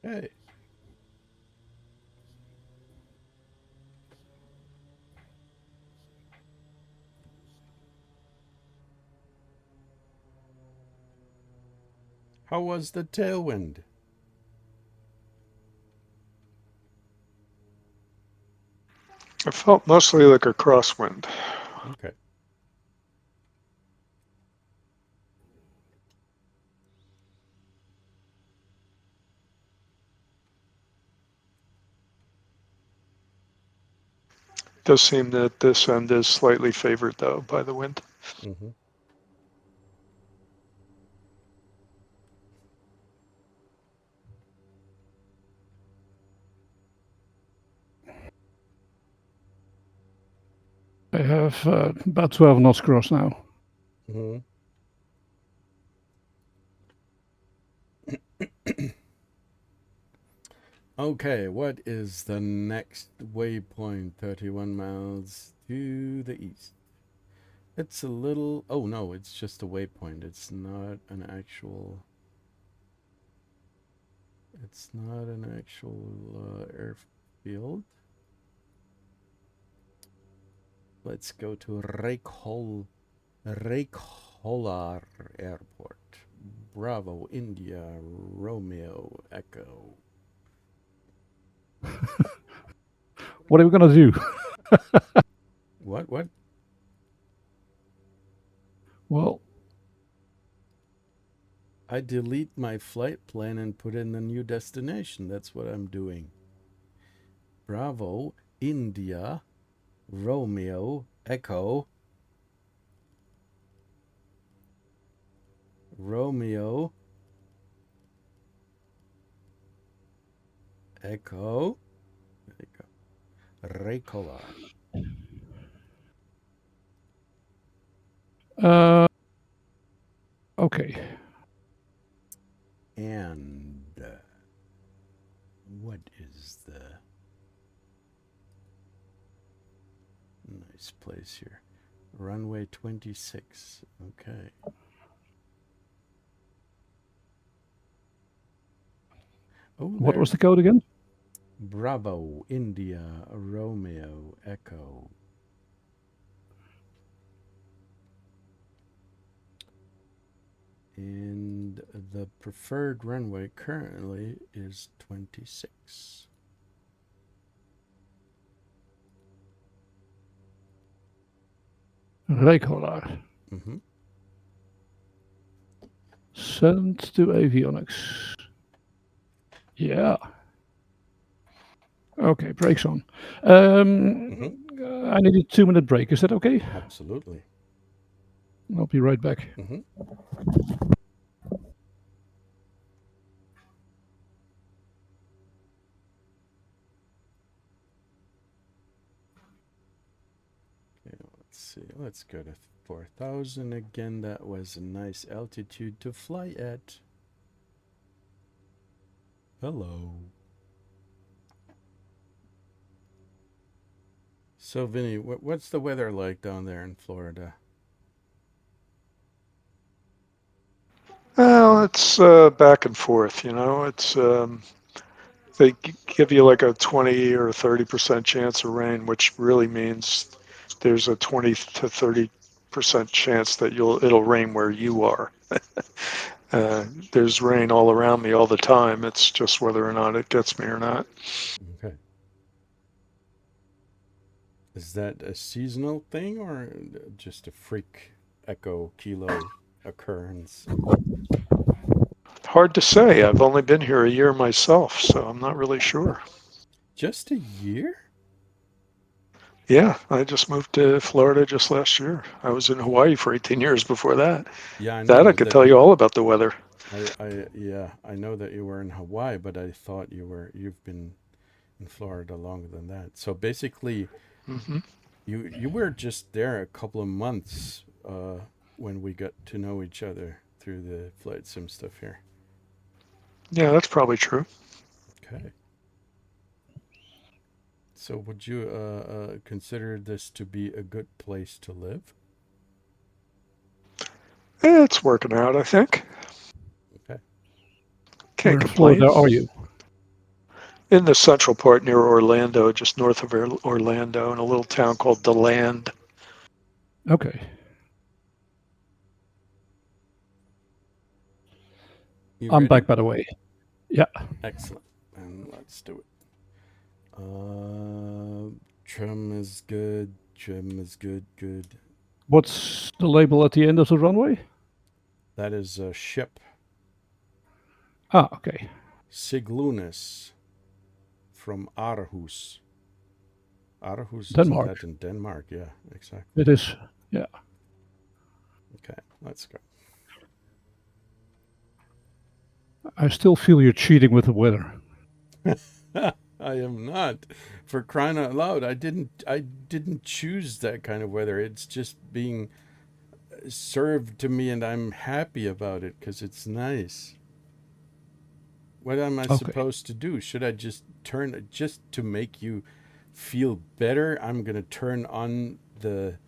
Okay. How was the tailwind? It felt mostly like a crosswind. Okay. It does seem that this end is slightly favored, though, by the wind. Mm-hmm. I have about 12 knots cross now. Mm-hmm. Okay, what is the next waypoint? 31 miles to the east. It's a little... Oh, no, it's just a waypoint. It's not an actual... It's not an actual airfield. Let's go to Reykholar Airport. Bravo, India, Romeo, Echo. What are we going to do? What? Well, I delete my flight plan and put in a new destination. That's what I'm doing. Bravo, India, Romeo, Echo, Romeo, Echo. There you go. Reykholar. okay. And what is the nice place here? Runway 26. Okay. Oh, What was the code again? Bravo, India, Romeo, Echo. And the preferred runway currently is 26. Reykholar. Mm-hmm. Send to avionics. Yeah. Okay, brakes on. I need a 2-minute break. Is that okay? Absolutely. I'll be right back. Mm-hmm. Okay, let's see. Let's go to 4,000 again. That was a nice altitude to fly at. Hello. So, Vinny, what's the weather like down there in Florida? Well, it's back and forth, you know. It's they give you like a 20 or 30% chance of rain, which really means there's a 20 to 30% chance that it'll rain where you are. There's rain all around me all the time. It's just whether or not it gets me or not. Okay. Is that a seasonal thing or just a freak echo kilo occurrence? Hard to say. I've only been here a year myself, so I'm not really sure. Just a year? Yeah, I just moved to Florida just last year. I was in Hawaii for 18 years before that. Yeah, I That I know could that tell you all about the weather. I know that you were in Hawaii, but I thought you've been in Florida longer than that. So basically, Hmm. you were just there a couple of months when we got to know each other through the flight sim stuff here. Yeah, that's probably true. Okay. So would you consider this to be a good place to live? It's working out, I think. Okay. Can't Where in complain. Florida are you? In the central part near Orlando, just north of Orlando, in a little town called DeLand. Okay. You I'm ready? back, by the way. Yeah. Excellent. And let's do it. Trim is good. Trim is good. Good. What's the label at the end of the runway? That is a ship. Ah, okay. Siglunis from Aarhus. Aarhus, isn't Denmark. that in Denmark? Yeah, exactly. It is. Yeah. Okay, let's go. I still feel you're cheating with the weather. I am not. For crying out loud, I didn't choose that kind of weather. It's just being served to me and I'm happy about it cuz it's nice. What am I Okay. supposed to do? Should I just turn just to make you feel better? I'm going to turn on the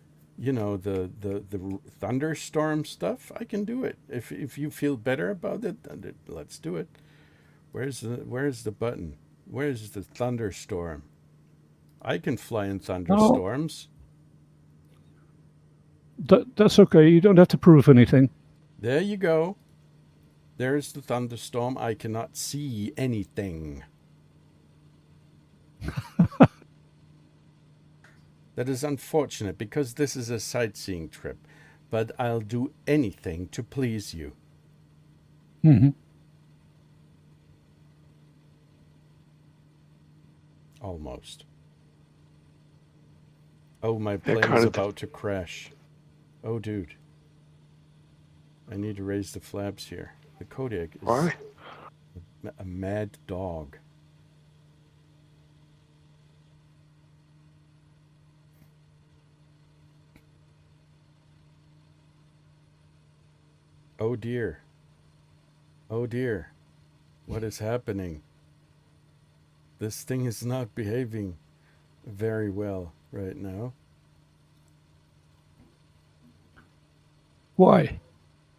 thunderstorm stuff. I can do it. If you feel better about it, then let's do it. Where's the button? Where's the thunderstorm? I can fly in No, thunderstorms. that's okay. You don't have to prove anything. There you go. There's the thunderstorm. I cannot see anything. That is unfortunate because this is a sightseeing trip, but I'll do anything to please you. Hmm. Almost. Oh, my Yeah, plane's kind of. about to crash. Oh, dude. I need to raise the flaps here. The Kodiak is Why? a mad dog. Oh, dear. Oh, dear. What is happening? This thing is not behaving very well right now. Why?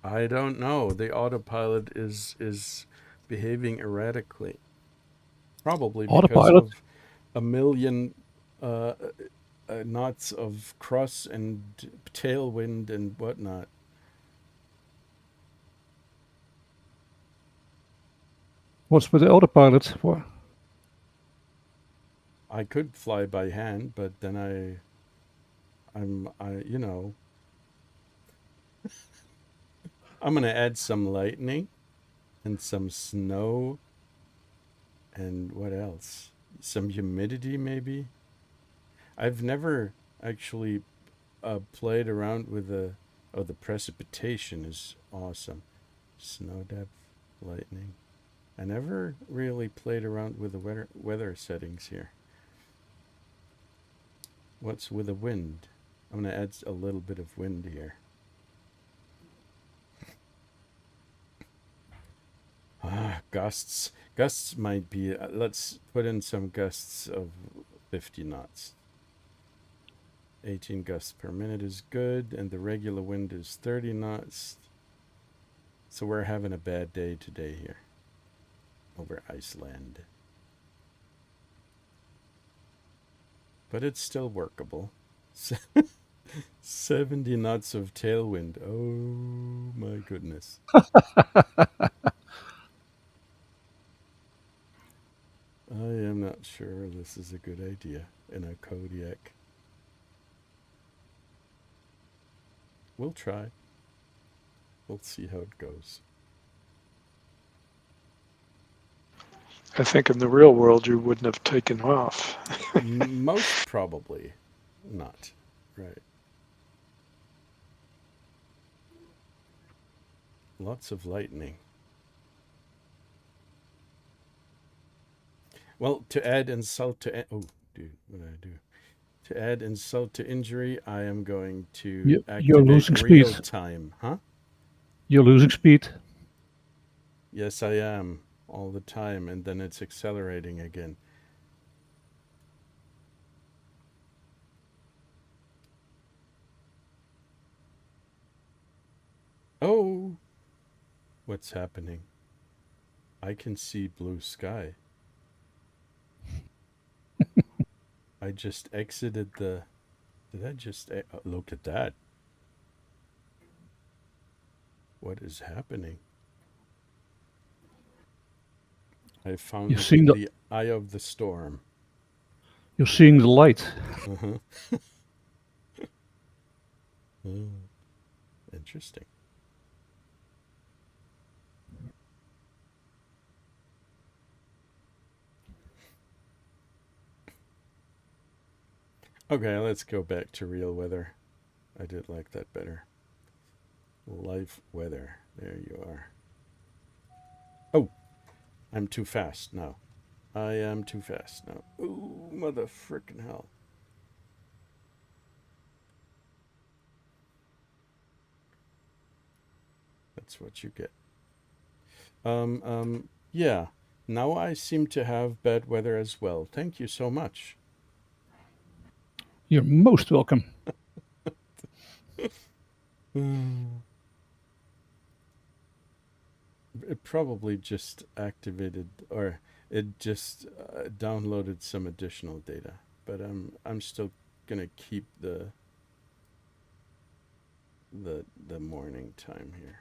I don't know. The autopilot is behaving erratically. Probably because Autopilot? of a million uh, knots of cross and tailwind and whatnot. What's with the autopilot? For? I could fly by hand, but then I'm gonna add some lightning and some snow and what else? Some humidity maybe. I've never actually played around with the. Oh, the precipitation is awesome. Snow depth, lightning. I never really played around with the weather settings here. What's with the wind? I'm gonna add a little bit of wind here. Gusts. Gusts might be. Let's put in some gusts of 50 knots. 18 gusts per minute is good, and the regular wind is 30 knots. So we're having a bad day today here over Iceland. But it's still workable. 70 knots of tailwind. Oh my goodness. I am not sure this is a good idea in a Kodiak. We'll try. We'll see how it goes. I think in the real world you wouldn't have taken off. Most probably not. Right. Lots of lightning. Well, to add insult to oh, dude, what did I do? To add insult to injury, I am going to You're activate losing speed. real time. Huh? You're losing speed. Yes, I am all the time, and then it's accelerating again. Oh, what's happening? I can see blue sky. I just exited the. Did I just look at that? What is happening? I You're found seeing the the eye of the storm. you're seeing the light. Uh-huh. Oh, interesting. Okay, let's go back to real weather. I did like that better. Live weather. There you are. Oh, I'm too fast now. I am too fast now. Ooh, mother frickin' hell. That's what you get. Yeah. Now I seem to have bad weather as well. Thank you so much. You're most welcome. It probably just activated or it just downloaded some additional data, but I'm still gonna keep the morning time here.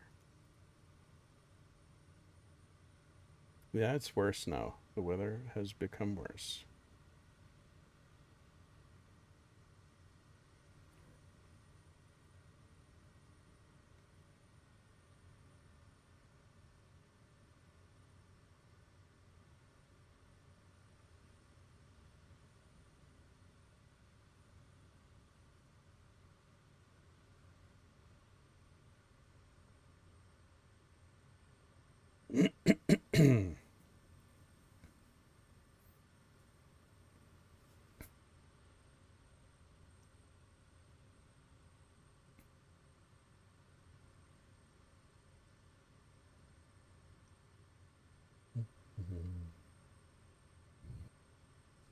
Yeah, it's worse now. The weather has become worse.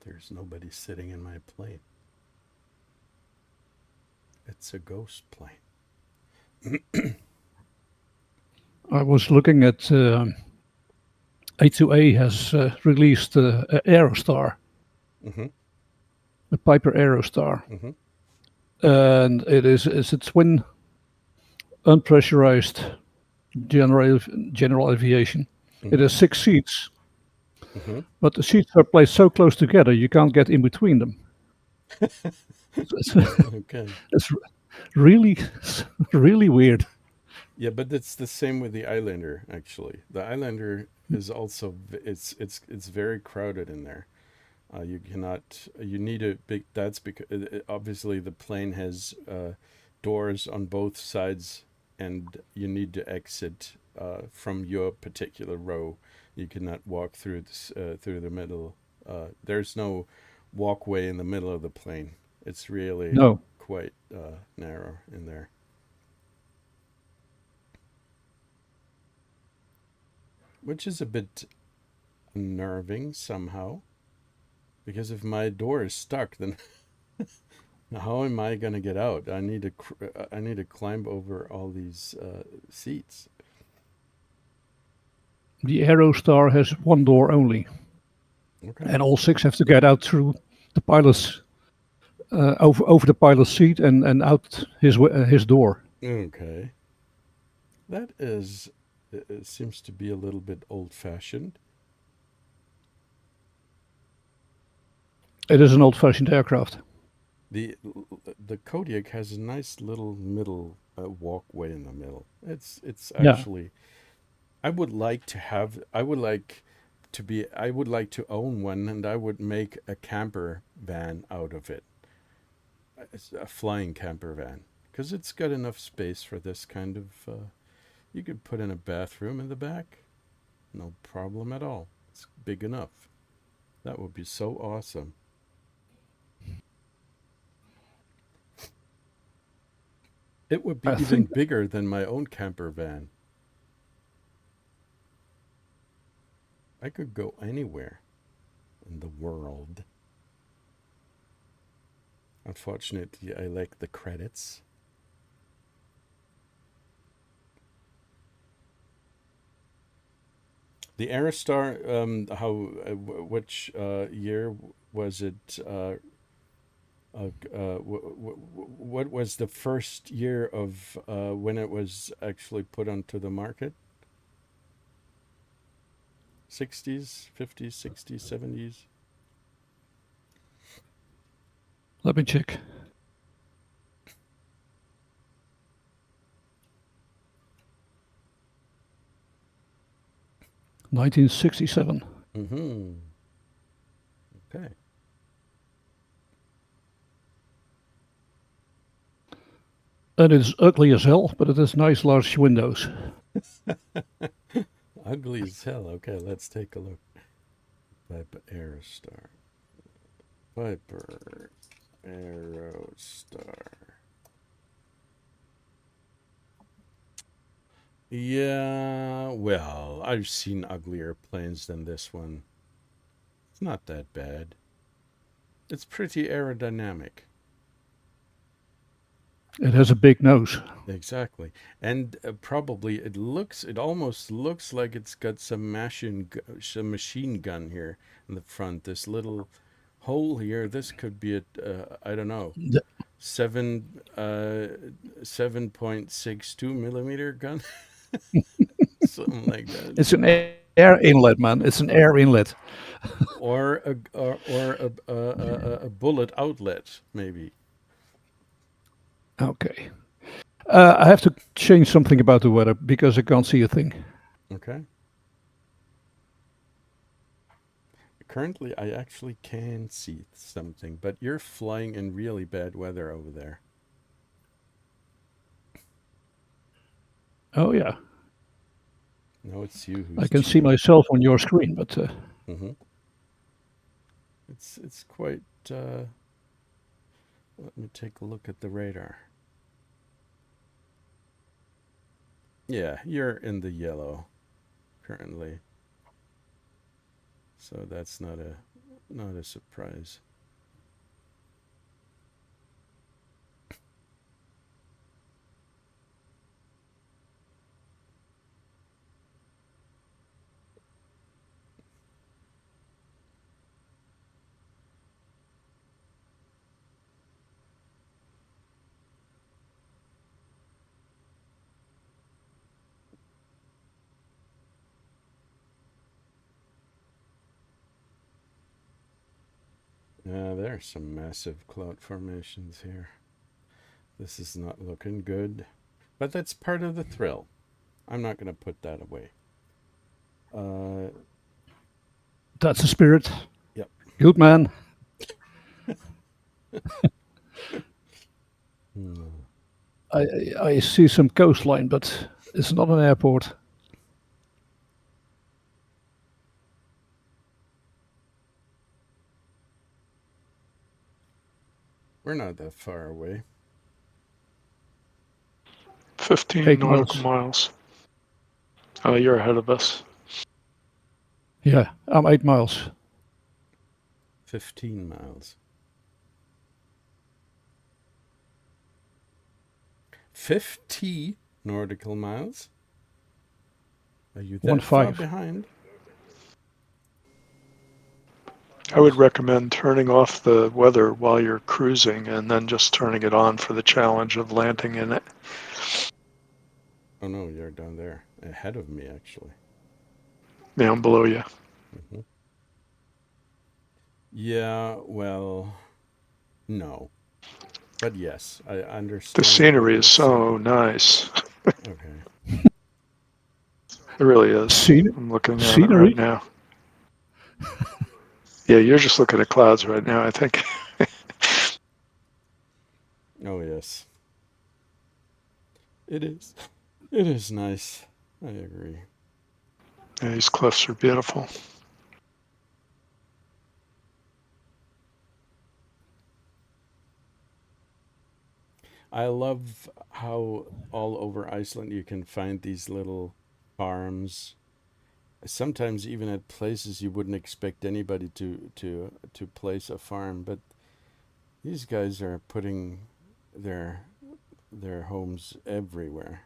There's nobody sitting in my plane. It's a ghost plane. I was looking at A2A has released Aerostar, Mm-hmm. the Piper Aerostar, Mm-hmm. and it's a twin unpressurized general aviation. It Mm-hmm. has 6 seats, Mm-hmm. but the seats are placed so close together you can't get in between them. It's, Okay. it's really, really weird. Yeah, but it's the same with the Islander. Actually, the Islander is also it's very crowded in there. You cannot. You need a big. That's because obviously the plane has doors on both sides, and you need to exit from your particular row. You cannot walk through through the middle. There's no walkway in the middle of the plane. It's really No, quite narrow in there. Which is a bit unnerving somehow. Because if my door is stuck, then how am I going to get out? I need to climb over all these seats. the Aerostar has one door only, Okay. and all 6 have to get out through the pilot's over the pilot's seat and out his door. Okay. That is it seems to be a little bit old-fashioned. It is an old-fashioned aircraft. The the Kodiak has a nice little middle walkway in the middle. It's Yeah, actually I would like to be I would like to own one, and I would make a camper van out of it. It's a flying camper van because it's got enough space for this kind of you could put in a bathroom in the back, no problem at all. It's big enough. That would be so awesome. It would be I even think bigger than my own camper van. I could go anywhere in the world. Unfortunately, I like the credits. The Aerostar, how, which year was it What was the first year of when it was actually put onto the market? 60s, 50s, 60s, 70s? Let me check. 1967. Mm-hmm. Okay. And it's ugly as hell, but it has nice large windows. Ugly as hell. Okay, let's take a look. Viper Aerostar. Viper Aerostar. Yeah, well, I've seen uglier planes than this one. It's not that bad. It's pretty aerodynamic. It has a big nose. Exactly. And probably it almost looks like it's got some machine gun here in the front. This little hole here, this could be I don't know, The- 7.62 millimeter gun, something like that. It's an air inlet, man. It's an air inlet. Or a bullet outlet, maybe. Okay. I have to change something about the weather because I can't see a thing. Okay. Currently, I actually can see something, but you're flying in really bad weather over there. Oh, yeah. No, it's you I who's can see cheating. myself on your screen, but Hmm. It's quite. Let me take a look at the radar. Yeah, you're in the yellow currently, so that's not a surprise. There are some massive cloud formations here. This is not looking good, but that's part of the thrill. I'm not going to put that away. Uh, that's the spirit. yep. Good man. Hmm. I, I see some coastline, but it's not an airport. We're not that far away. 15 8 nautical miles. miles. Oh, you're ahead of us. Yeah, I'm 8 miles. 15 miles. 50 nautical miles? Are you One that far five. behind? I would Yes. recommend turning off the weather while you're cruising and then just turning it on for the challenge of landing in it. Oh no, you're down there. Ahead of me, actually. Down below you. Hmm. Yeah, well, no. But yes, I The understand what scenery is you're saying. so nice. Okay. It really is. Scene- I'm looking at it right Scenery? now. Yeah, you're just looking at clouds right now, I think. Oh, yes. It is. It is nice. I agree. Yeah, these cliffs are beautiful. I love how all over Iceland you can find these little farms. Sometimes even at places you wouldn't expect anybody to place a farm, but these guys are putting their their homes everywhere.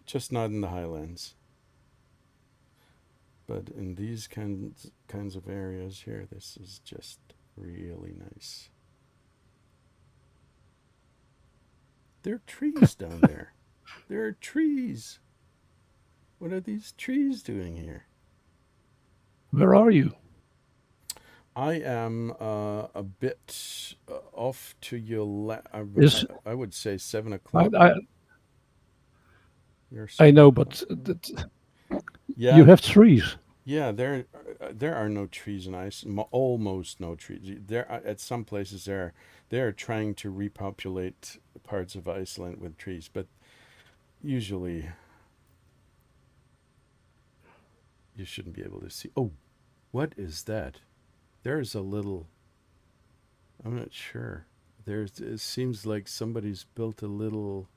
Just not in the highlands, but in these kinds of areas here, this is just Really nice. There are trees down there. There are trees. What are these trees doing here? Where are you? I am a bit off to your left. Is I would say 7 o'clock. I You're I know, 7 o'clock. but you Yeah, have trees. yeah. There are no trees in Iceland. Almost no trees. There are, at some places they are trying to repopulate parts of Iceland with trees, but usually you shouldn't be able to see. Oh, what is that? There's a little. I'm not sure. There's. It seems like somebody's built a little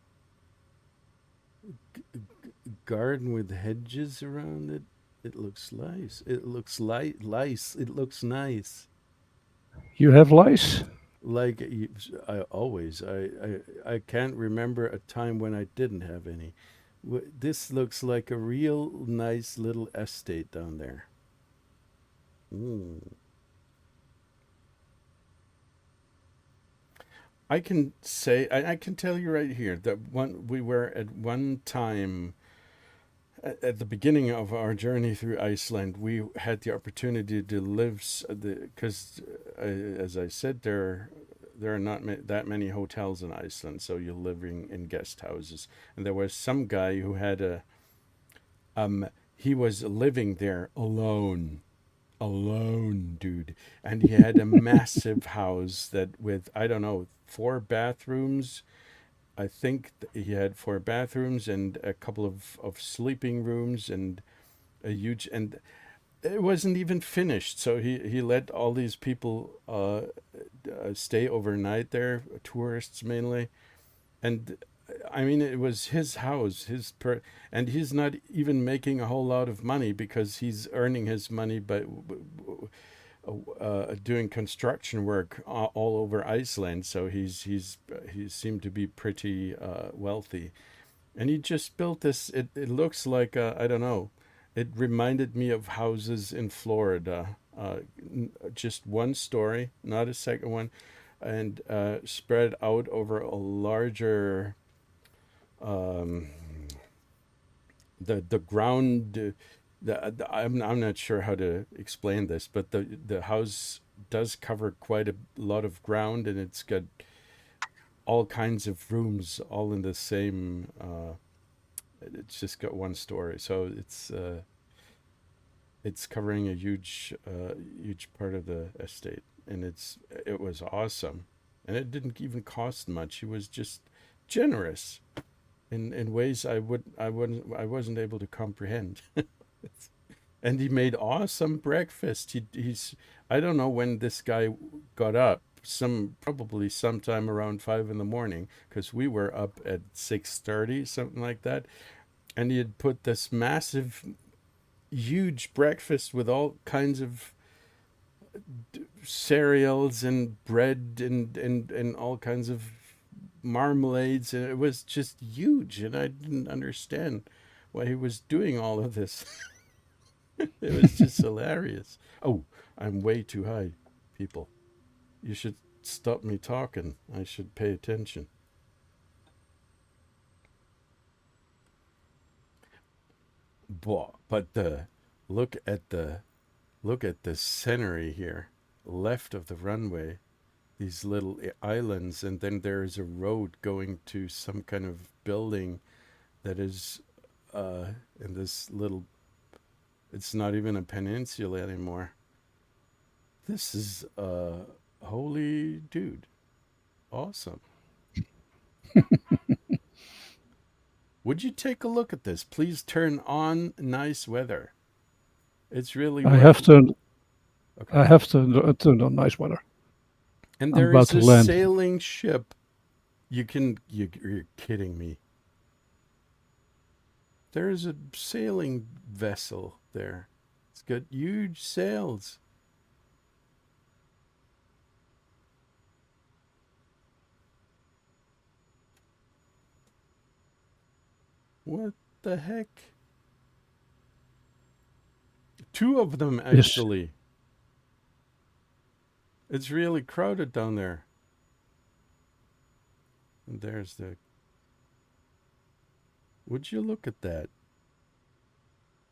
garden with hedges around it. It looks nice. It looks lice. It looks nice. You have lice. Like I always, I can't remember a time when I didn't have any. This looks like a real nice little estate down there. Mm. I can say, I can tell you right here that one we were at one time at the beginning of our journey through Iceland, we had the opportunity to live because, as I said, there are not that many hotels in Iceland, so you're living in guest houses. And there was some guy who had he was living there alone, dude, and he had a massive house that with I don't know 4 bathrooms. I think he had 4 bathrooms and a couple of sleeping rooms and a huge and it wasn't even finished. So he let all these people stay overnight there, tourists mainly, and I mean it was his house, and he's not even making a whole lot of money because he's earning his money by doing construction work all over Iceland. So he seemed to be pretty wealthy, and he just built this. It looks like I don't know. It reminded me of houses in Florida. Just one story, not a second one, and spread out over a larger um, the ground. I'm not sure how to explain this, but the house does cover quite a lot of ground, and it's got all kinds of rooms, all in the same. It's just got one story, so it's covering a huge part of the estate, and it was awesome, and it didn't even cost much. He was just generous in ways I wasn't able to comprehend. And he made awesome breakfast. He's I don't know when this guy got up. Probably sometime around 5 in the morning because we were up at 6:30, something like that. And he had put this massive, huge breakfast with all kinds of cereals and bread and all kinds of marmalades, and it was just huge. And I didn't understand why he was doing all of this. It was just hilarious. Oh, I'm way too high, people. You should stop me talking. I should pay attention. But the look at the look at the scenery here, left of the runway. These little islands, and then there is a road going to some kind of building that is in this little. It's not even a peninsula anymore. This is holy dude, awesome. Would you take a look at this? Please turn on nice weather. It's really I worth have it. to. Okay. I have to turn on nice weather. And I'm there about is to a land. sailing ship. You're kidding me. There is a sailing vessel there. It's got huge sails. What the heck? Two of them Is actually. It's really crowded down there. And there's the. Would you look at that?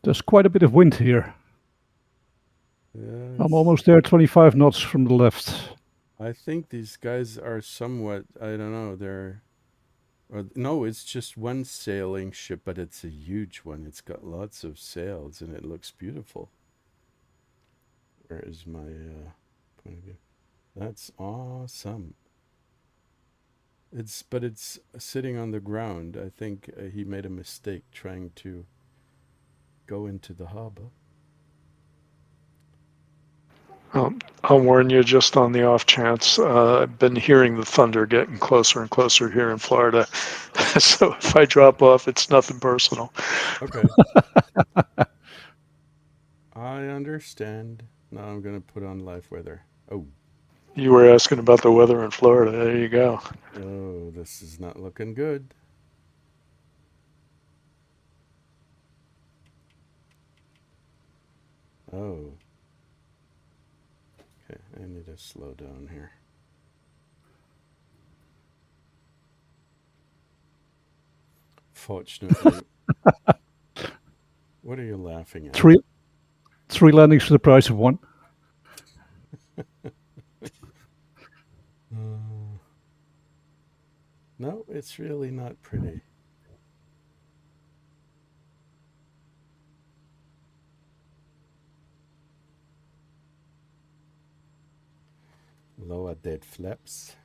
There's quite a bit of wind here. I'm Yes. almost there, 25 knots from the left. I think these guys are somewhat. I don't know. They're. Or, no, it's just one sailing ship, but it's a huge one. It's got lots of sails and it looks beautiful. Where is my point of view? That's awesome. It's sitting on the ground. I think he made a mistake trying to go into the harbor. I'll warn you just on the off chance. I've been hearing the thunder getting closer and closer here in Florida. So if I drop off, it's nothing personal. Okay. I understand. Now I'm gonna put on live weather. Oh, You were asking about the weather in Florida. There you go. oh, this is not looking good. Oh, okay. I need to slow down here. Fortunately, what are you laughing at? Three landings for the price of one. No, it's really not pretty. Lower dead flaps.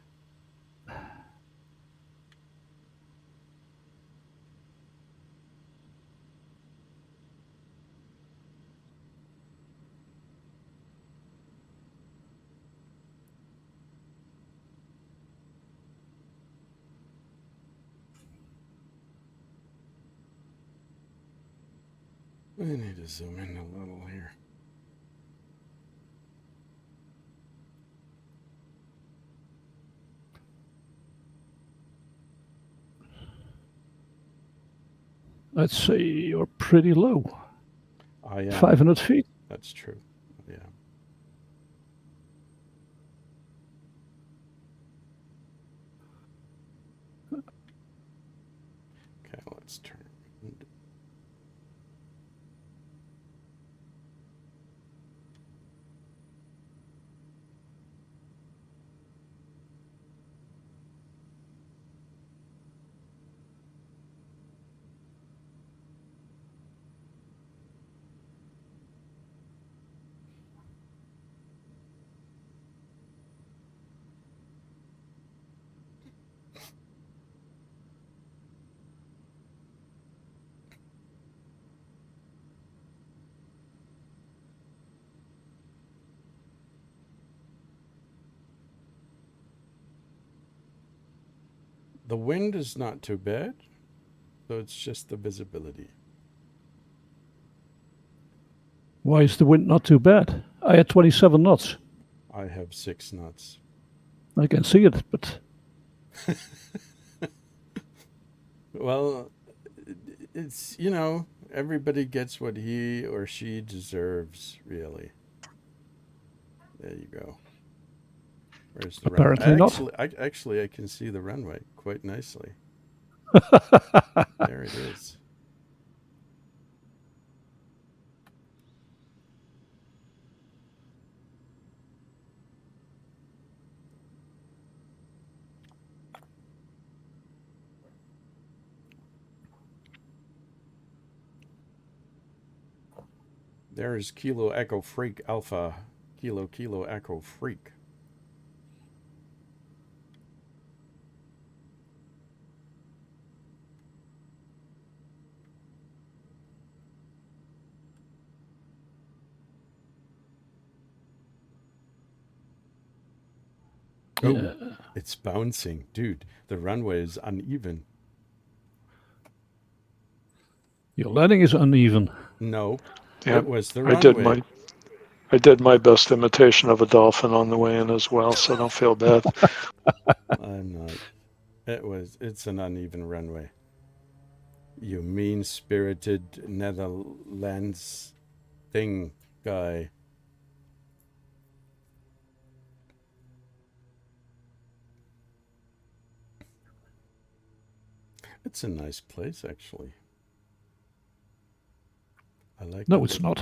I need to zoom in a little here. I'd say you're pretty low. I am. 500 feet. That's true. Yeah. Okay, let's turn. The wind is not too bad, so it's just the visibility. Why is the wind not too bad? I had 27 knots. I have 6 knots. I can see it, but Well, it's, everybody gets what he or she deserves, really. There you go. Where's the runway? apparently not. Actually, I can see the runway quite nicely. There it is. There is Kilo Echo Freak Alpha. Kilo Echo Freak. Oh, Yeah. it's bouncing. Dude, the runway is uneven. Your landing is uneven. No, Yeah, it was the I did runway. my best imitation of a dolphin on the way in as well, so don't feel bad. I'm not. It's an uneven runway. You mean spirited Netherlands thing guy. It's a nice place, actually. I like the No, it's little.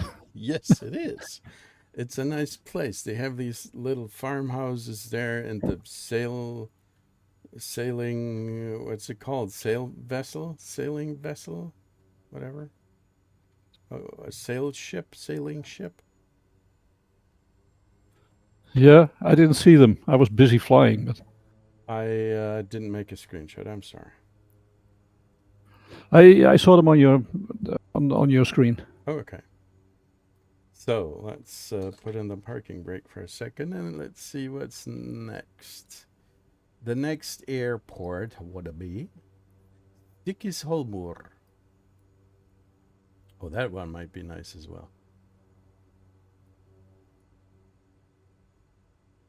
not. Yes, it is. It's a nice place. They have these little farmhouses there, and the sailing. What's it called? Sailing vessel, whatever. Oh, a sailing ship. Yeah, I didn't see them. I was busy flying. But I didn't make a screenshot. I'm sorry. I saw them on your screen. Oh, okay. So let's put in the parking brake for a second, and let's see what's next. The next airport would be Dickisholmur. Oh, that one might be nice as well.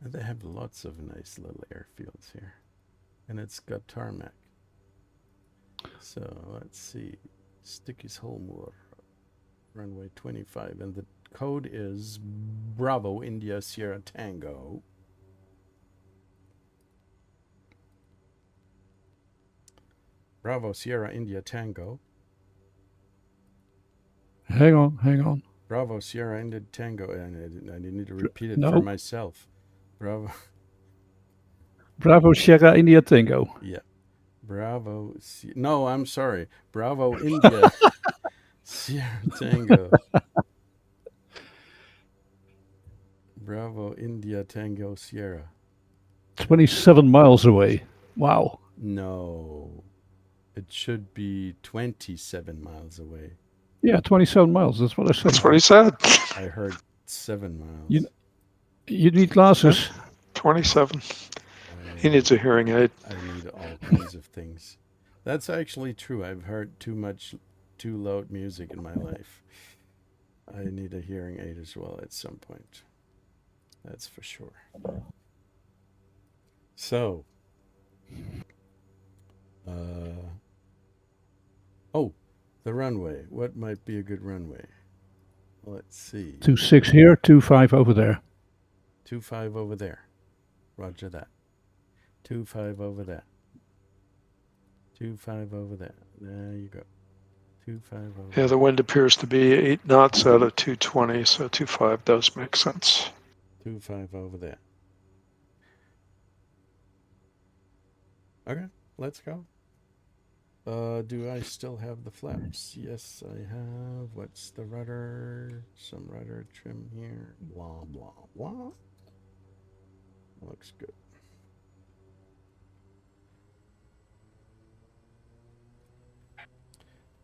And they have lots of nice little airfields here. And it's got tarmac. So let's see. Stickisholmur, runway 25. And the code is Bravo India Sierra Tango. Bravo Sierra India Tango. Hang on. Bravo Sierra India Tango. And I need to repeat it for No, myself. Bravo. Bravo Sierra India Tango. Yeah. Bravo. No, I'm sorry. Bravo India Sierra Tango. Bravo India Tango Sierra. 27 miles away. Wow. No, it should be 27 miles away. Yeah, 27 miles. That's what I said. That's what he said. I heard 7 You miles. you need glasses. 27. He I, needs a hearing aid. I need all kinds of things. That's actually true. I've heard too loud music in my life. I need a hearing aid as well at some point. That's for sure. So, oh, the runway. What might be a good runway? Let's see. 26 here, 25 over there. 25 over there. Roger that. 25 over there. 25 over there. There you go. 25 over Yeah, there. the wind appears to be 8 knots out of 220, so 25 does make sense. 25 over there. Okay, let's go. Do I still have the flaps? Yes, I have. What's the rudder? Some rudder trim here. Blah, blah, blah. Looks good.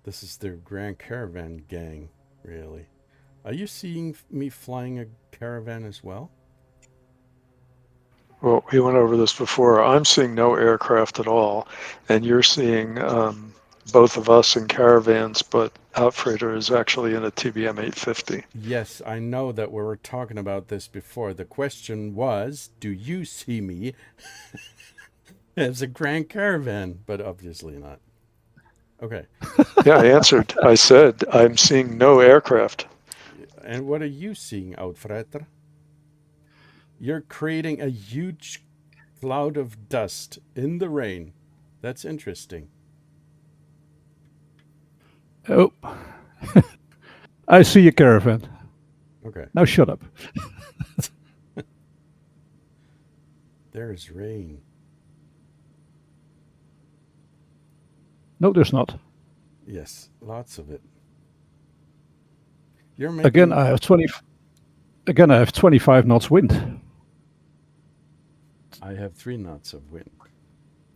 This is their Grand Caravan gang, really. Are you seeing me flying a caravan as well? Well, we went over this before. I'm seeing no aircraft at all, and you're seeing both of us in caravans, but Outfreighter is actually in a TBM 850. Yes, I know that we were talking about this before. The question was, do you see me as a Grand Caravan? But obviously not. Okay. Yeah, I answered. I said, I'm seeing no aircraft. And what are you seeing, Outfreighter? You're creating a huge cloud of dust in the rain. That's interesting. Oh, I see a caravan. Okay. Now shut up. There's rain. No, there's not. Yes, lots of it. You're Again, making. I have 20. Again, I have 25 knots wind. I have 3 knots of wind.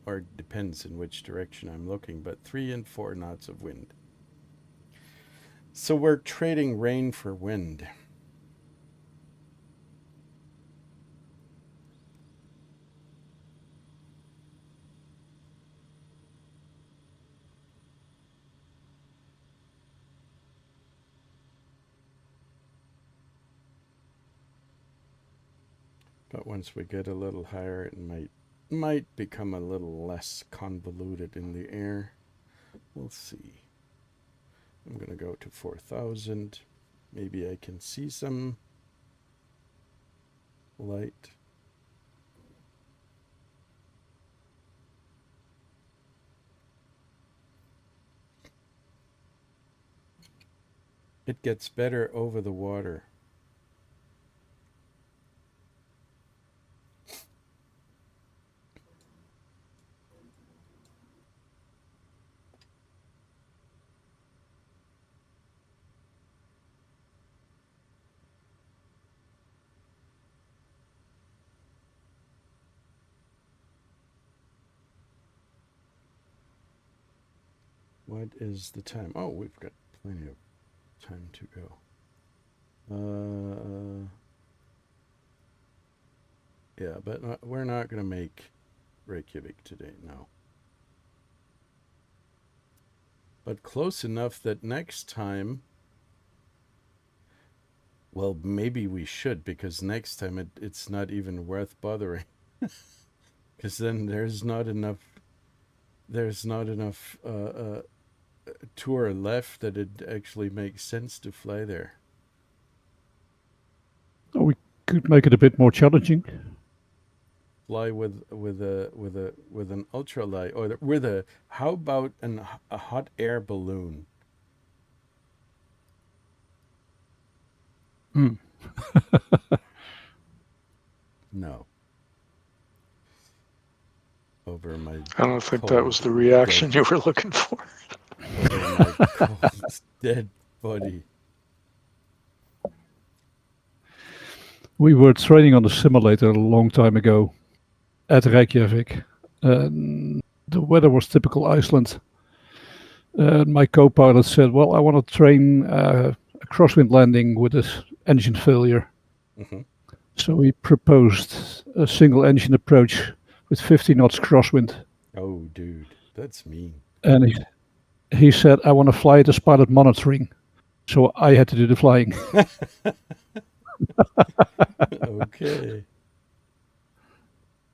Or it depends in which direction I'm looking, but 3 and 4 knots of wind. So we're trading rain for wind. But once we get a little higher, it might become a little less convoluted in the air. We'll see. I'm going to go to 4,000. Maybe I can see some light. It gets better over the water. What is the time? Oh, we've got plenty of time to go. Yeah, but we're not going to make Reykjavik today, no. But close enough that next time, well, maybe we should, because next time it's not even worth bothering. Because then there's not enough tour left that it actually makes sense to fly there. Or we could make it a bit more challenging. Fly with an ultralight, or with a, how about a hot air balloon? No, over my I don't think that was cold the reaction dead you were looking for. over my cold dead body. We were training on the simulator a long time ago at Reykjavik. The weather was typical Iceland. My co-pilot said, "Well, I want to train a crosswind landing with this engine failure." Hmm. So we proposed a single engine approach with 50 knots crosswind. Oh, dude, that's mean. And he said, "I want to fly it as pilot monitoring." So I had to do the flying. Okay.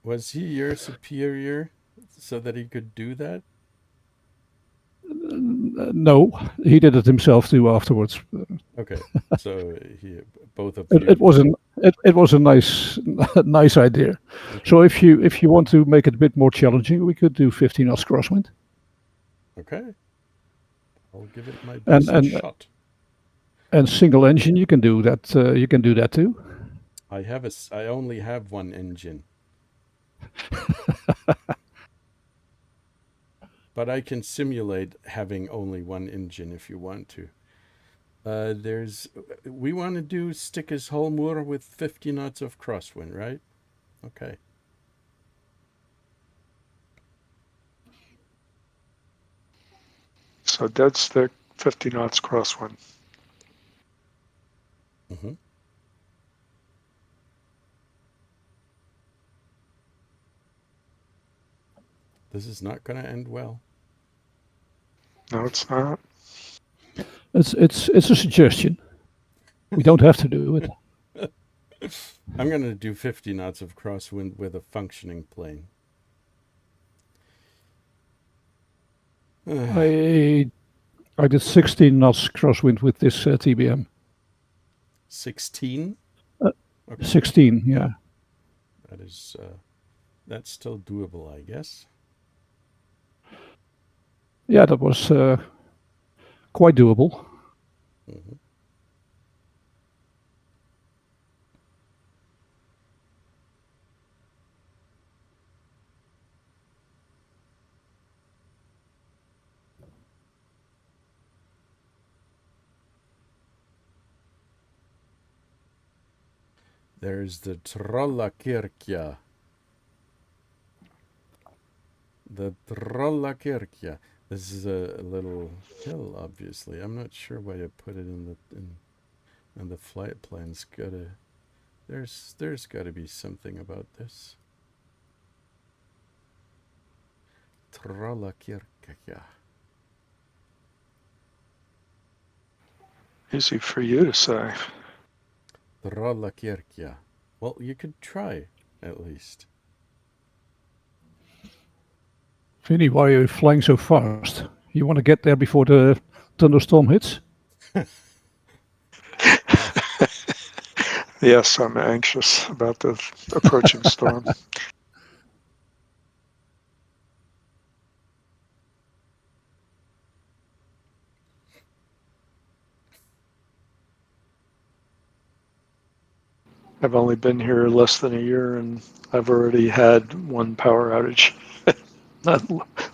Was he your superior so that he could do that? No, he did it himself too afterwards. Okay. So he, both of It, you. it was an it was a nice nice idea. Hmm. So if you want to make it a bit more challenging, we could do 50 knots crosswind. Okay. I'll give it my And best and shot. and single engine, you can do that. You can do that too. I only have one engine, but I can simulate having only one engine if you want to. We want to do Stickus Holmur with 50 knots of crosswind, right? Okay. So dead stick, 50 knots crosswind. Mm-hmm. This is not going to end well. No, it's not. It's a suggestion. We don't have to do it. I'm going to do 50 knots of crosswind with a functioning plane. I I did 16 knots crosswind with this TBM. 16? Uh, Okay. 16, yeah. That is, that's still doable, I guess. Yeah, that was quite doable. Mm-hmm. There's the Trollakirkja. The Trollakirkja. This is a little hill, obviously. I'm not sure why I put it in the flight plan's gotta. There's got to be something about this. Trollakirkja. Easy for you to say. Trollakirkja. Well, you could try, at least. Vinny, why are you flying so fast? You want to get there before the thunderstorm hits? Yes, I'm anxious about the approaching storm. I've only been here less than a year, and I've already had one power outage. Not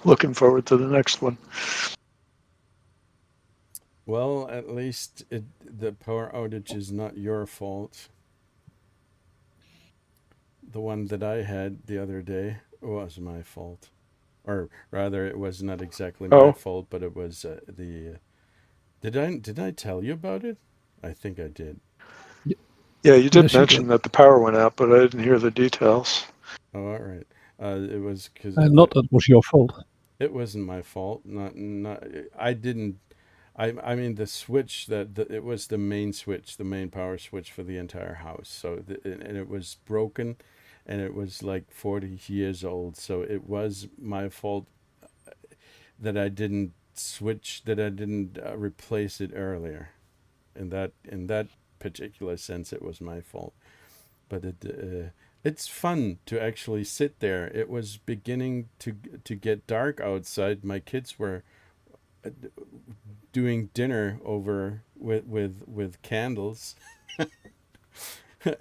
looking forward to the next one. Well, at least the power outage is not your fault. The one that I had the other day was my fault. Or rather, it was not exactly my Oh, fault, but it was the. Did I tell you about it? I think I did. Y- yeah, you did yes, you mention did. that the power went out, but I didn't hear the details. Oh, all right. It was because And not that was your fault. it wasn't my fault. Not. I didn't. I mean the switch it was the main switch, the main power switch for the entire house. And it was broken, and it was like 40 years old. So it was my fault that I didn't replace it earlier. In that particular sense, it was my fault. But it's fun to actually sit there. It was beginning to get dark outside. My kids were uh, doing dinner over with candles,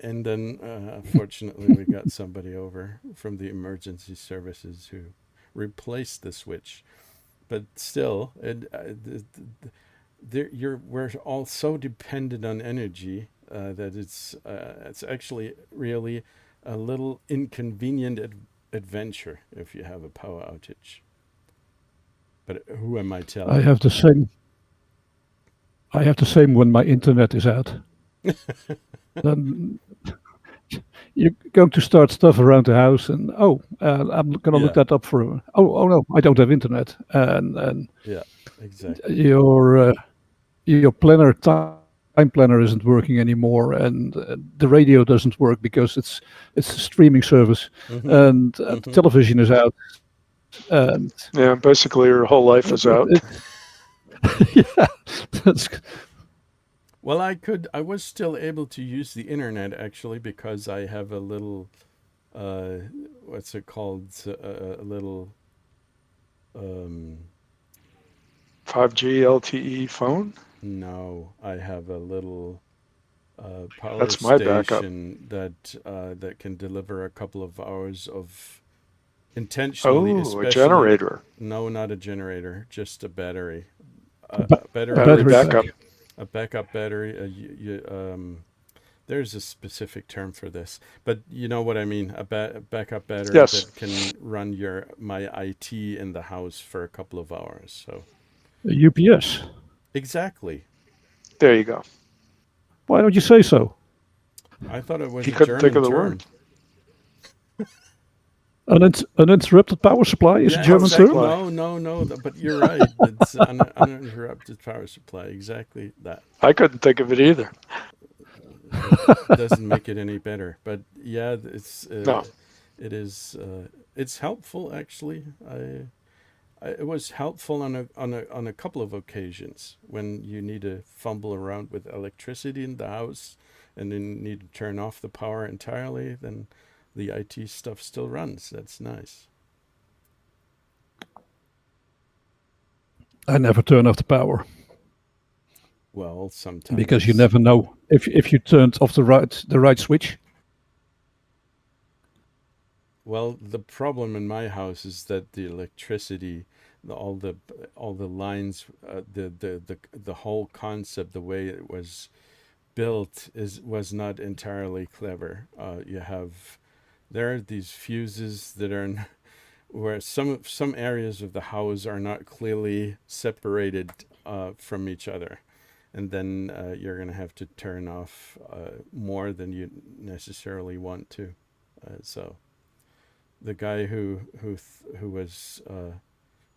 and then fortunately we got somebody over from the emergency services who replaced the switch. But still, we're all so dependent on energy that it's actually really a little inconvenient adventure if you have a power outage. But who am I I telling? have the same. I have the same when my internet is out. Then you're going to start stuff around the house, and I'm going to look Yeah, that up for. Oh no, I don't have internet, and yeah, exactly. your time planner isn't working anymore, and the radio doesn't work because it's a streaming service, Mm-hmm. and the Mm-hmm. television is out, and Yeah, basically your whole life is out. it yeah, that's Well, I was still able to use the internet actually because I have a little, uh, what's it called? A little, um, 5G LTE phone. no, I have a little power That's my backup. station that can deliver a couple of hours of intentionally, Oh, a especially, generator. no, not a generator, just a battery, a a battery Battery battery that's backup. pack. a backup battery. There's a specific term for this, but you know what I mean. A backup battery Yes, that can run your my IT in the house for a couple of hours. So A UPS. exactly, there you go. Why don't you say so? I thought it was He a couldn't think German of the term. word. Uninterrupted power supply is a Yeah, Power German exact. term. supply. No, no, no. But you're right. It's uninterrupted power supply. Exactly that. I couldn't think of it either. It doesn't make it any better. But yeah, No. it is it's helpful actually. It was helpful on a couple of occasions when you need to fumble around with electricity in the house and then need to turn off the power entirely. Then the IT stuff still runs. That's nice. I never turn off the power Well, because you sometimes. never know if you turned off the right switch. Well, the problem in my house is that the electricity, the, all the lines, the whole concept, the way it was built was not entirely clever. You have there are these fuses that are where some areas of the house are not clearly separated from each other, and then you're going to have to turn off more than you necessarily want to. So the guy who was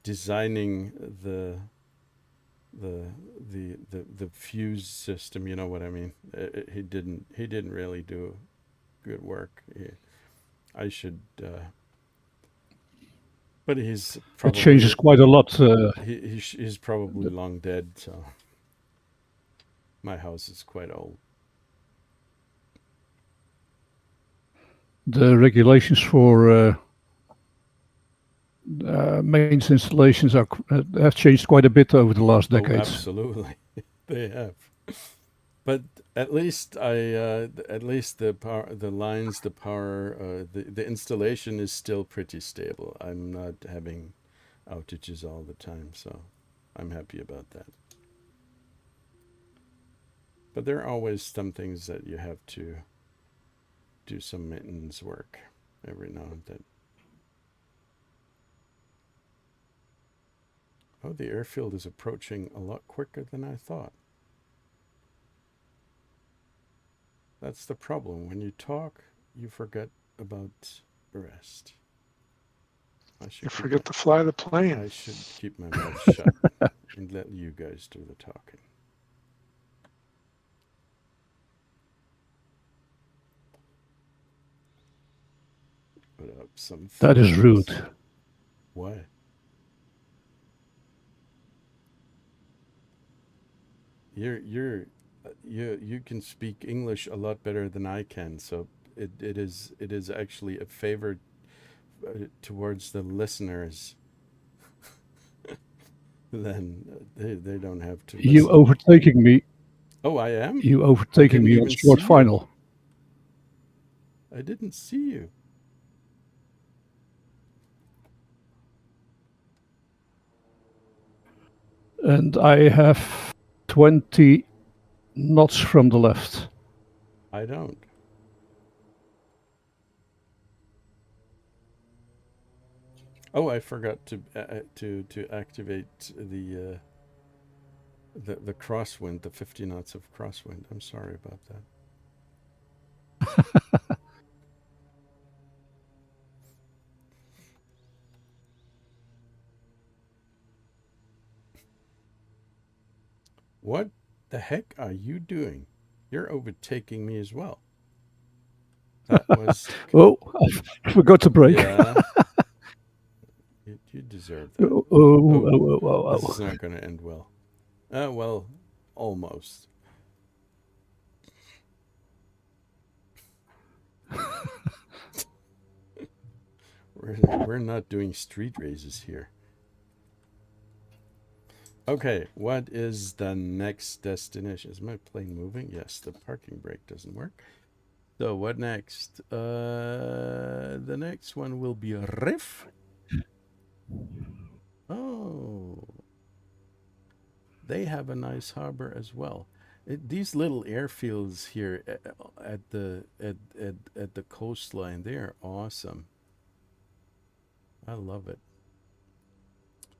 designing the the fuse system, you know what I mean? He didn't really do good work. I should, but he's It changes probably quite a lot. he's probably long dead. So my house is quite old. The regulations for mains installations have changed quite a bit over the last Oh, decades. absolutely, they have. But at least at least the power, the lines, the power, the installation is still pretty stable. I'm not having outages all the time, so I'm happy about that. But there are always some things that you have to do some maintenance work every now and then. Oh, the airfield is approaching a lot quicker than I thought. That's the problem. When you talk, you forget about the rest. You forget to fly the plane. I should keep my mouth shut and let you guys do the talking. Put up some That is flags. rude. Why? You can speak English a lot better than I can, so it is actually a favor towards the listeners. Then they don't have to You listen. overtaking me. Oh, I am. You I overtaking didn't me on even see sport you. final. I didn't see you. And I have 20 knots from the left. I don't. Oh, I forgot to activate the crosswind, the 50 knots of crosswind. I'm sorry about that. What the heck are you doing? You're overtaking me as well. That was. Oh, I forgot to brake. Yeah. You deserve that. This is not going to end well. Well, almost. We're not doing street races here. Okay, what is the next destination? Is my plane moving? Yes, the parking brake doesn't work. So what next? The next one will be a riff. Oh, they have a nice harbor as well. These little airfields here at the coastline, they are awesome. I love it.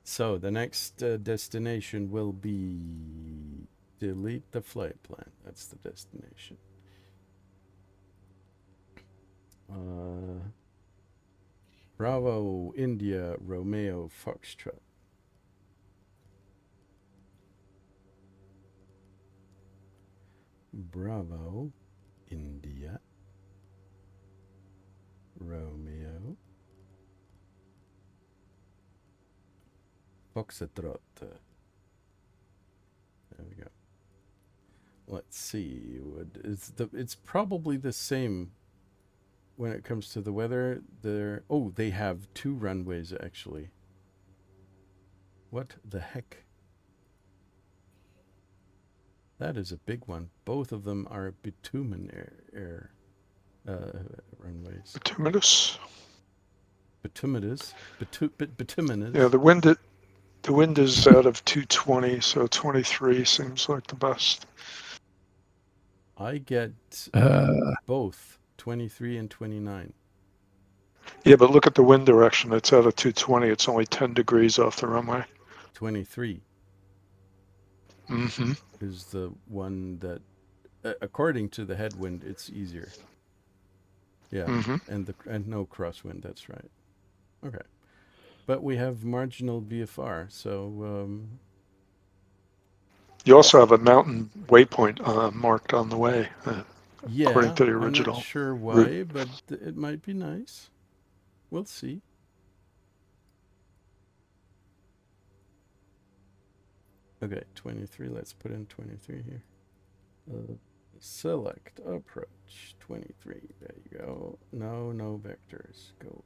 So the next destination will be delete the flight plan. That's the destination. Bravo, India, Romeo, Foxtrot. Bravo, India, Romeo, Foxtrot. There we go. Let's see. It's probably the same when it comes to the weather. They have two runways actually. What the heck? That is a big one. Both of them are bitumen air runways. Bituminous. Bituminous. Bituminous. Yeah, the wind is out of 220, so 23 seems like the best. I get both 23 and 29. Yeah, but look at the wind direction. It's out of 220. It's only 10 degrees off the runway. 23 Mm-hmm. is the one that, according to the headwind, it's easier. Yeah, Mm-hmm. and no crosswind. That's right. Okay, but we have marginal VFR, so You also have a mountain waypoint marked on the way, according yeah, to the I'm not original sure route. why, but it might be nice. We'll see. Okay, 23. Let's put in 23 here. Select approach 23. There you go. No vectors. Go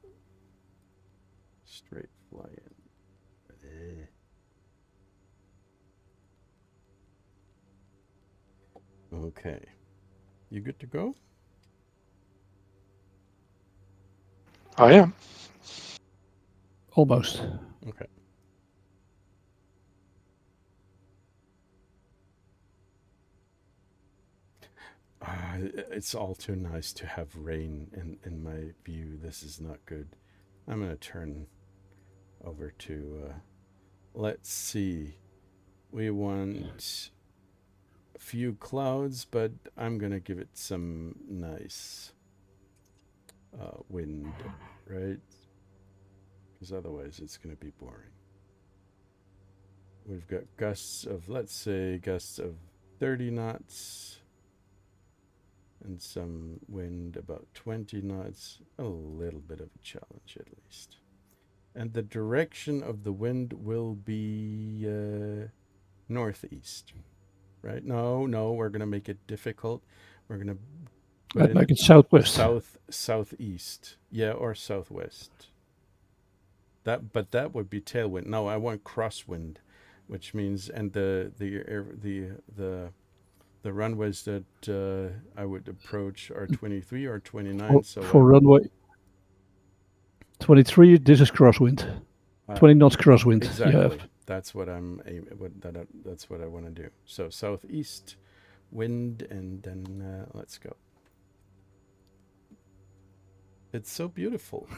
straight fly in. Okay. You good to go? I am. Almost. Okay. It's all too nice to have rain in my view. This is not good. I'm going to turn over to, let's see. We want a few clouds, but I'm going to give it some nice wind, right? Because otherwise it's going to be boring. We've got gusts of, let's say, gusts of 30 knots and some wind about 20 knots. A little bit of a challenge at least. And the direction of the wind will be northeast, right? No, we're going to make it difficult. We're going to put I'd in make it southwest. southeast. Yeah, or southwest. But that would be tailwind. No, I want crosswind, which means, and the runways that I would approach are 23 or 29. For runway 23, this is crosswind. 20 knots crosswind. Exactly. That's what I'm aiming. That's what I want to do. So southeast wind, and then let's go. It's so beautiful.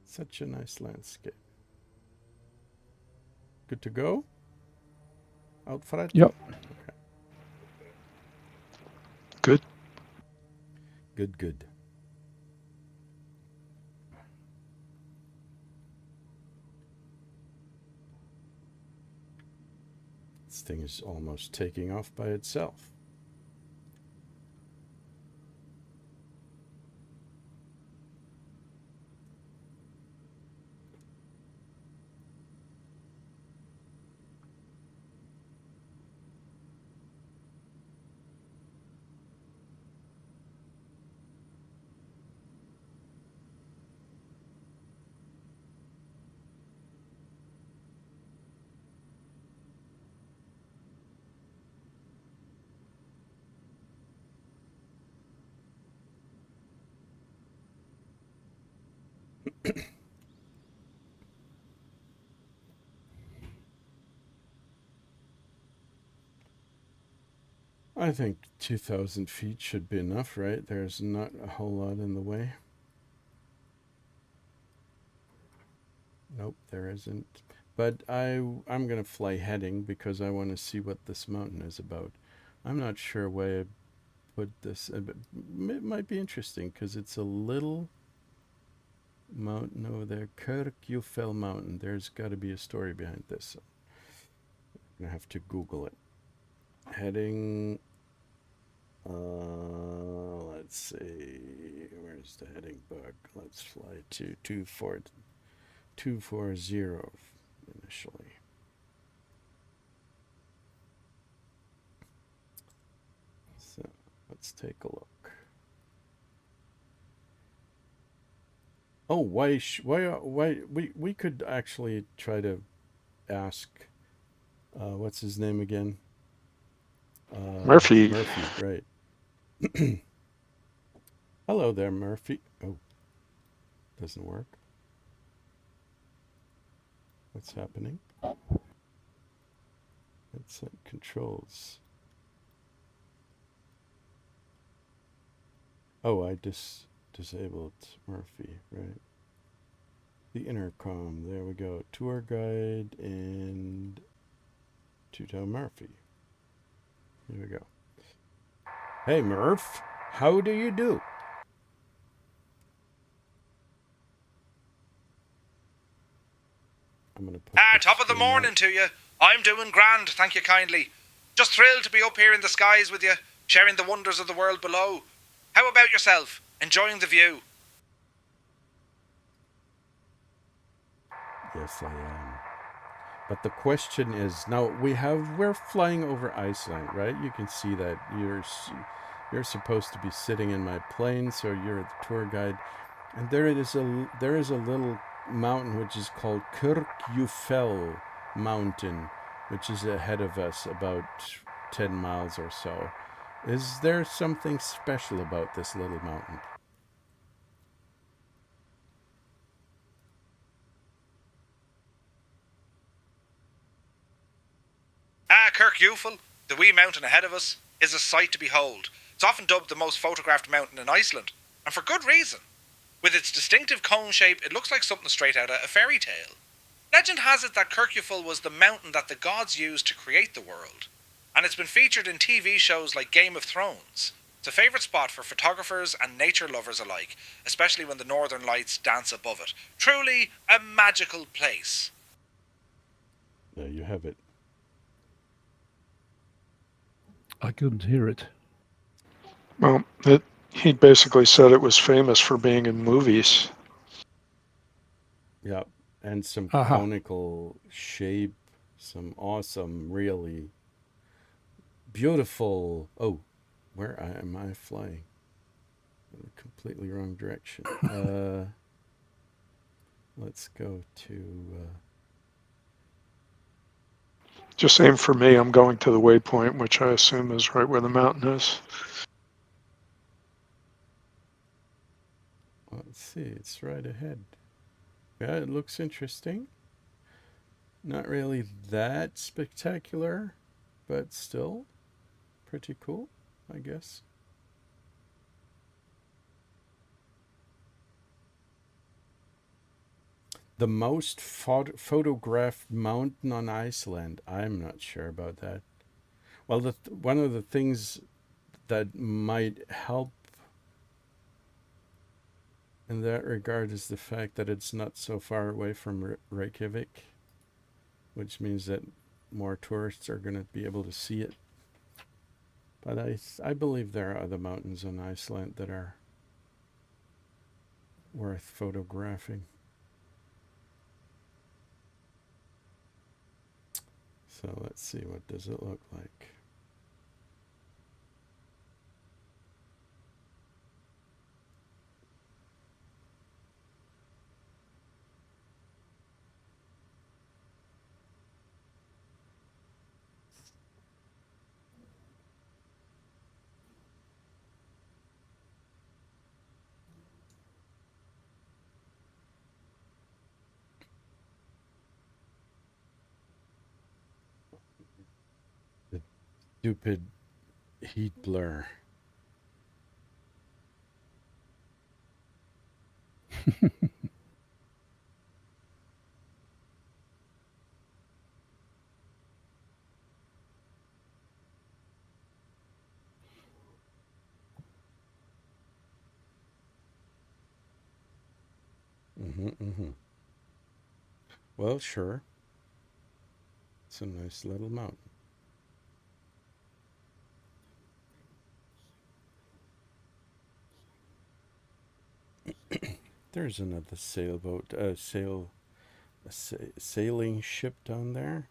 Such a nice landscape. Good to go? Out for it? Yep. Okay. Good. Good. This thing is almost taking off by itself. I think 2,000 feet should be enough, right? There's not a whole lot in the way. Nope, there isn't. But I'm going to fly heading because I want to see what this mountain is about. I'm not sure why I put this. But it might be interesting because it's a little mountain over there. Kirkjufell Mountain. There's got to be a story behind this. So I'm going to have to Google it. Heading. Let's see. Where's the heading bug? Let's fly to 240 initially. So let's take a look. Oh, why we could actually try to ask what's his name again? Murphy. Murphy, right. Hello there, Murphy. Oh, doesn't work. What's happening? It's like controls. Oh, I disabled Murphy, right? The intercom. There we go. Tour guide and Tuto Murphy. Here we go. Hey, Murph. How do you do? I'm gonna put Top of the morning to you. I'm doing grand, thank you kindly. Just thrilled to be up here in the skies with you, sharing the wonders of the world below. How about yourself? Enjoying the view? Yes, I am. But the question is, now we're flying over Iceland, right? You can see that you're supposed to be sitting in my plane, so you're the tour guide. And there is a little mountain which is called Kirkjufell Mountain, which is ahead of us about 10 miles or so. Is there something special about this little mountain? Kirkjufell, the wee mountain ahead of us, is a sight to behold. It's often dubbed the most photographed mountain in Iceland, and for good reason. With its distinctive cone shape, it looks like something straight out of a fairy tale. Legend has it that Kirkjufell was the mountain that the gods used to create the world, and it's been featured in TV shows like Game of Thrones. It's a favourite spot for photographers and nature lovers alike, especially when the northern lights dance above it. Truly a magical place. There you have it. I couldn't hear it. Well, he basically said it was famous for being in movies. Yep. And some Aha. conical shape, some awesome, really beautiful. Oh, where am I flying? In a completely wrong direction. Let's go to. Just same for me. I'm going to the waypoint, which I assume is right where the mountain is. Let's see, it's right ahead. Yeah, it looks interesting. Not really that spectacular, but still pretty cool, I guess. The most photographed mountain on Iceland. I'm not sure about that. Well, one of the things that might help in that regard is the fact that it's not so far away from Reykjavik, which means that more tourists are going to be able to see it. But I believe there are other mountains on Iceland that are worth photographing. So let's see, what does it look like? The stupid heat blur. Well, sure. It's a nice little mountain. There's another sailboat, sailing ship down there.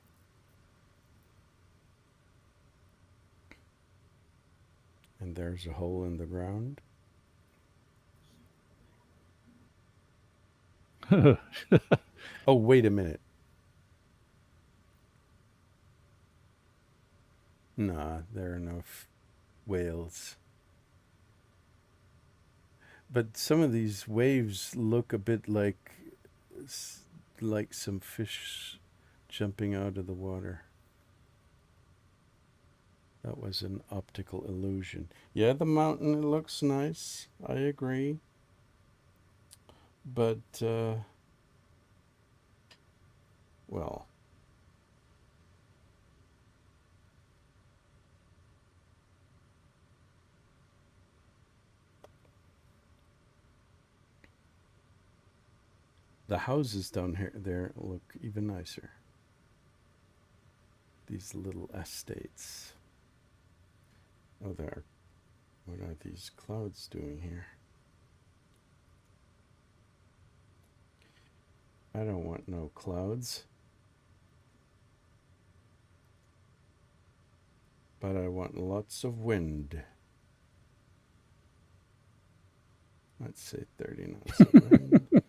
And there's a hole in the ground. Oh, wait a minute. Nah, there are no whales. But some of these waves look a bit like some fish jumping out of the water. That was an optical illusion. Yeah, the mountain looks nice. I agree. But, well, the houses down there look even nicer. These little estates. Oh, what are these clouds doing here? I don't want no clouds. But I want lots of wind. Let's say 30 knots of wind.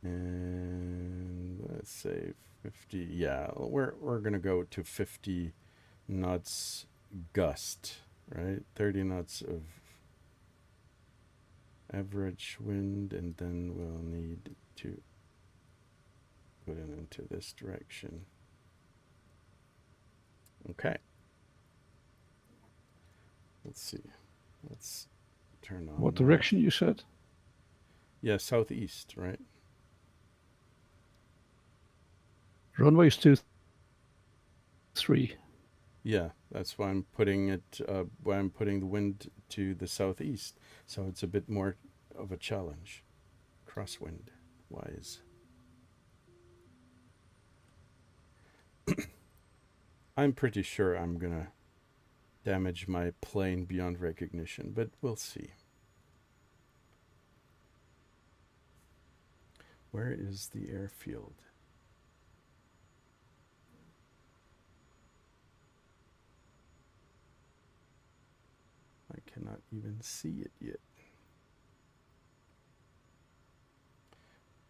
And let's say 50. Yeah, we're going to go to 50 knots gust, right? 30 knots of average wind, and then we'll need to put it into this direction. Okay. Let's see. Let's turn on. What direction you said? Yeah, southeast, right? Runway is 23. Yeah, that's why I'm putting it. Why I'm putting the wind to the southeast, so it's a bit more of a challenge, crosswind wise. I'm pretty sure I'm gonna damage my plane beyond recognition, but we'll see. Where is the airfield? I cannot even see it yet.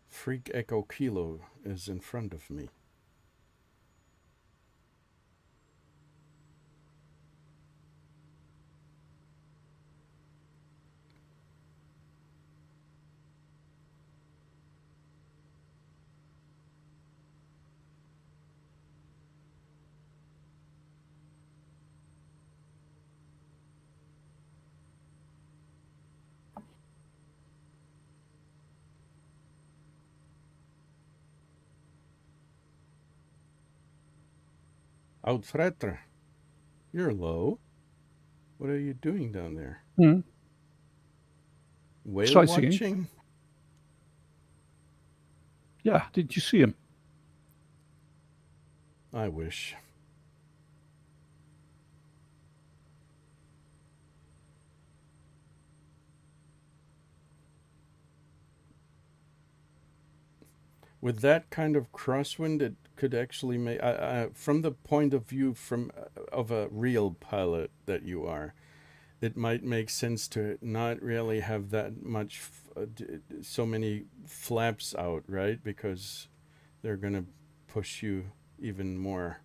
Freak Echo Kilo is in front of me. Outfretter, you're low. What are you doing down there? Whale Sightseeing. watching? Yeah, did you see him? I wish. With that kind of crosswind, it could actually make, from the point of view of a real pilot that you are, it might make sense to not really have that much, so many flaps out, right? Because they're going to push you even more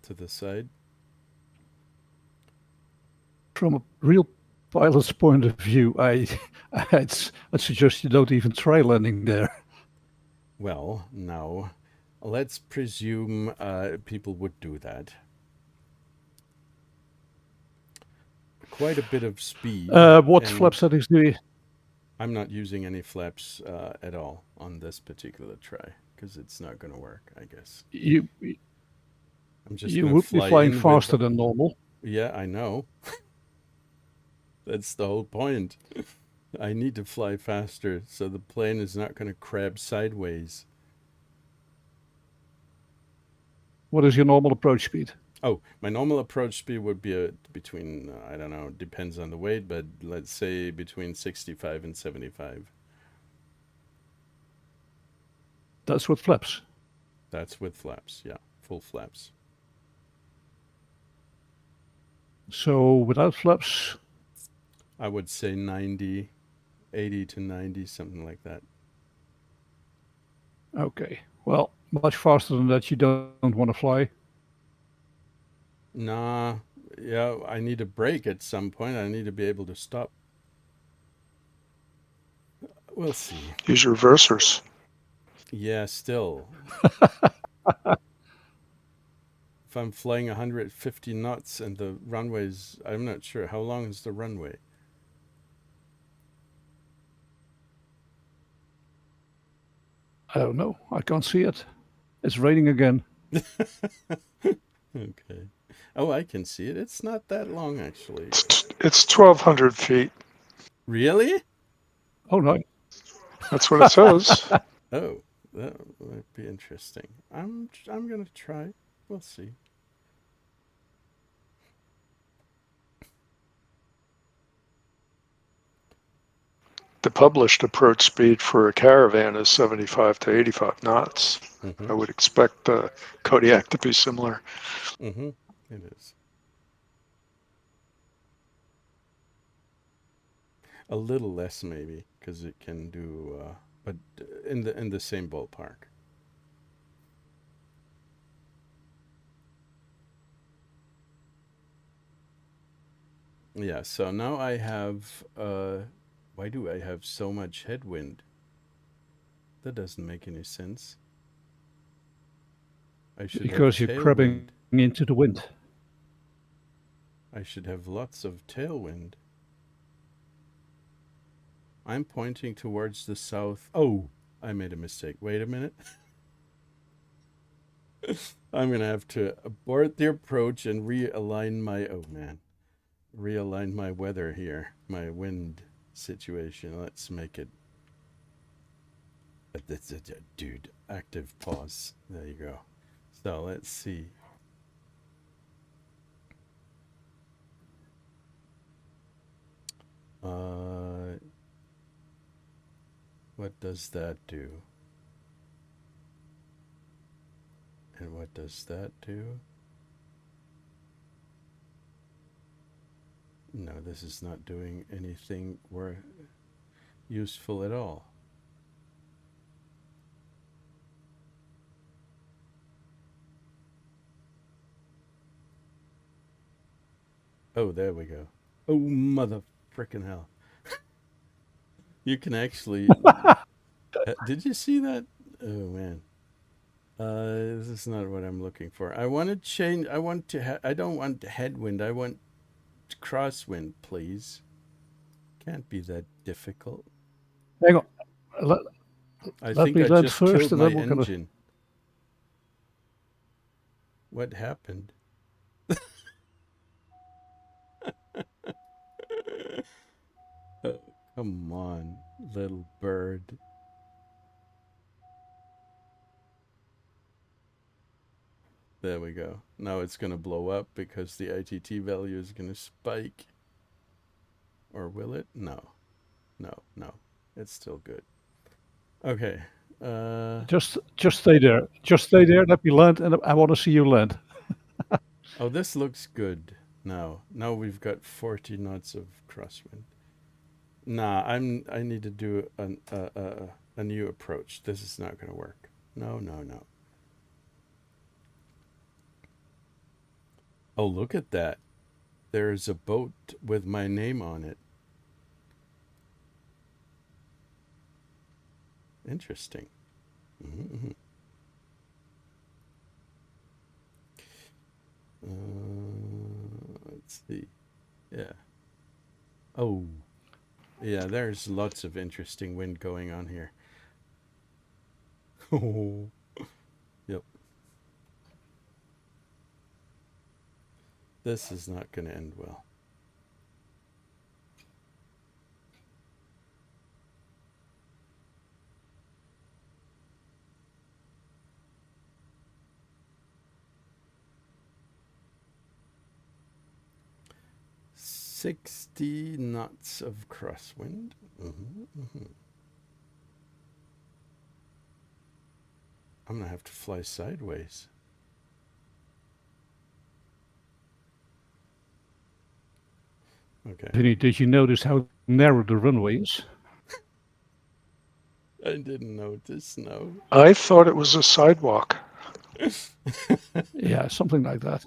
to the side. From a real pilot's point of view, I'd suggest you don't even try landing there. Well, now, let's presume people would do that. Quite a bit of speed. What flap settings do you? I'm not using any flaps at all on this particular try because it's not going to work, I guess. I'm just You gonna would be fly flying in faster with than normal. Yeah, I know. That's the whole point. I need to fly faster so the plane is not going to crab sideways. What is your normal approach speed? Oh, my normal approach speed would be between, I don't know, depends on the weight, but let's say between 65 and 75. That's with flaps. That's with flaps, yeah, full flaps. So without flaps? I would say 90, 80 to 90, something like that. Okay. Well, much faster than that you don't want to fly. Nah, yeah, I need a break at some point. I need to be able to stop. We'll see. Use reversers. Yeah, still. If I'm flying 150 knots and the runway's, I'm not sure. How long is the runway? I don't know. I can't see it. It's raining again. Okay. Oh, I can see it. It's not that long, actually. It's 1,200 feet. Really? Oh, no. That's what it says. Oh, that might be interesting. I'm gonna try. We'll see. The published approach speed for a caravan is 75 to 85 knots. Mm-hmm. I would expect the Kodiak to be similar. Mm-hmm. It is. A little less maybe, because it can do, but in the same ballpark. Yeah, so now I have why do I have so much headwind? That doesn't make any sense. I should have Because you're crabbing tailwind. into the wind. I should have lots of tailwind. I'm pointing towards the south. Oh, I made a mistake. Wait a minute. I'm going to have to abort the approach and realign my, oh man, realign my weather here, my wind situation. Let's make it, dude, active pause. There you go. So let's see. What does that do? And what does that do? No, this is not doing anything useful at all. Oh, there we go. Oh, mother frickin' hell. You can actually. Did you see that? Oh, man. This is not what I'm looking for. I want to change. I want to. I don't want headwind. I want crosswind, please. Can't be that difficult. Hang on. Let, I let think me I land just first killed and my then we're going to. engine. What happened? Oh, come on, little bird. There we go. Now it's going to blow up because the ITT value is going to spike. Or will it? No. No, no. It's still good. Okay. Just stay there. Just stay there. Let me land, and I want to see you land. Oh, this looks good now. Now we've got 40 knots of crosswind. Nah, I need to do a new approach. This is not going to work. No, no, no. Oh, look at that. There's a boat with my name on it. Interesting. Mm-hmm. Let's see. Yeah. Oh, yeah, there's lots of interesting wind going on here. Oh, yep. This is not going to end well. $60 knots of crosswind. I'm going to have to fly sideways. Okay. Vinny, did you notice how narrow the runway is? I didn't notice, no. I thought it was a sidewalk. Yeah, something like that.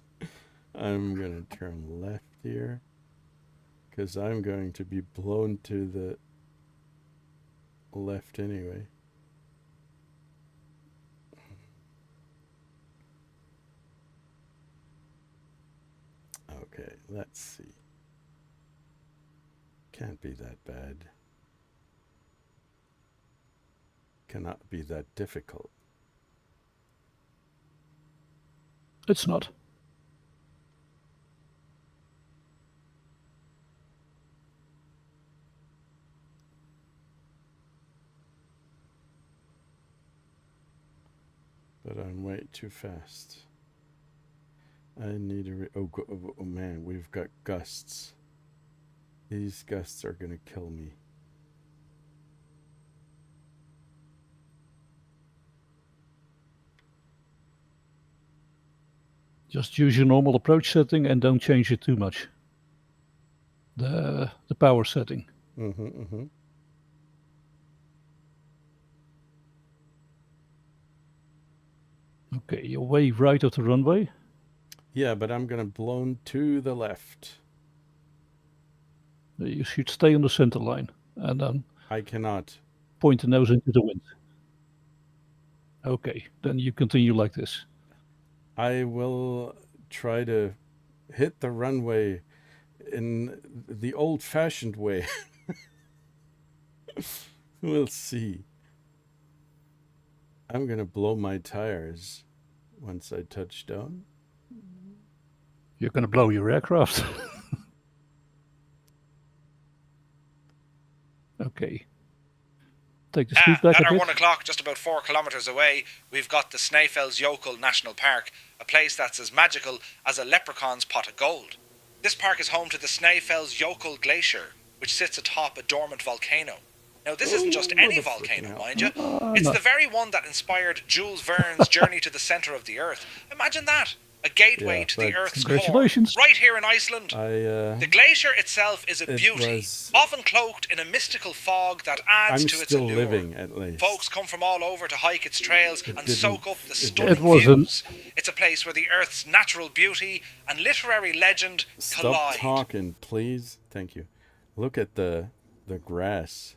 I'm going to turn left here because I'm going to be blown to the left anyway. Okay, let's see. Can't be that bad. Cannot be that difficult. It's not. But I'm way too fast. I need a. Oh man, we've got gusts. These gusts are gonna kill me. Just use your normal approach setting and don't change it too much. The power setting. Okay, you're way right of the runway. Yeah, but I'm gonna blown to the left. You should stay on the center line and then I cannot. point the nose into the wind. Okay, then you continue like this. I will try to hit the runway in the old-fashioned way. We'll see. I'm gonna blow my tires once I touch down. You're going to blow your aircraft. Okay. Take the speed back At a our bit. 1 o'clock, just about 4 kilometres away, we've got the Snaefell's Yokel National Park, a place that's as magical as a leprechaun's pot of gold. This park is home to the Snaefell's Yokel Glacier, which sits atop a dormant volcano. Now, this isn't just any volcano, mind you. It's the very one that inspired Jules Verne's Journey to the Centre of the Earth. Imagine that. A gateway to the Earth's core. Congratulations. Right here in Iceland. The glacier itself is a beauty, often cloaked in a mystical fog that adds to its allure. I'm still living, at least. Folks come from all over to hike its trails and soak up the stunning views. It's a place where the Earth's natural beauty and literary legend collide. Stop talking, please. Thank you. Look at the grass.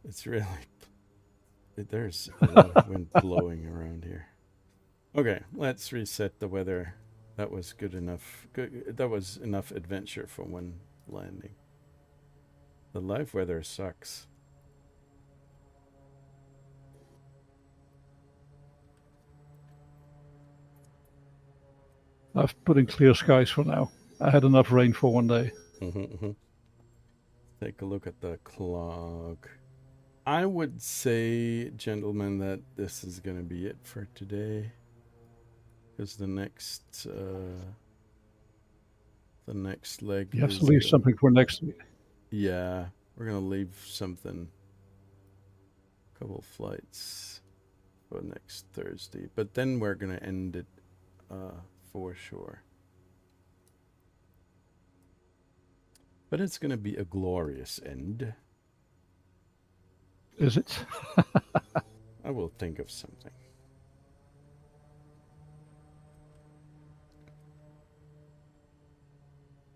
It's really... There's a lot of wind blowing around here. Okay, let's reset the weather. That was good enough. That was enough adventure for one landing. The live weather sucks. I've put in clear skies for now. I had enough rain for one day. Take a look at the clock. I would say, gentlemen, that this is going to be it for today. Because the next leg. You have to leave something for next week. Yeah, we're gonna leave something. A couple flights for next Thursday, but then we're gonna end it for sure. But it's gonna be a glorious end. Is it? I will think of something.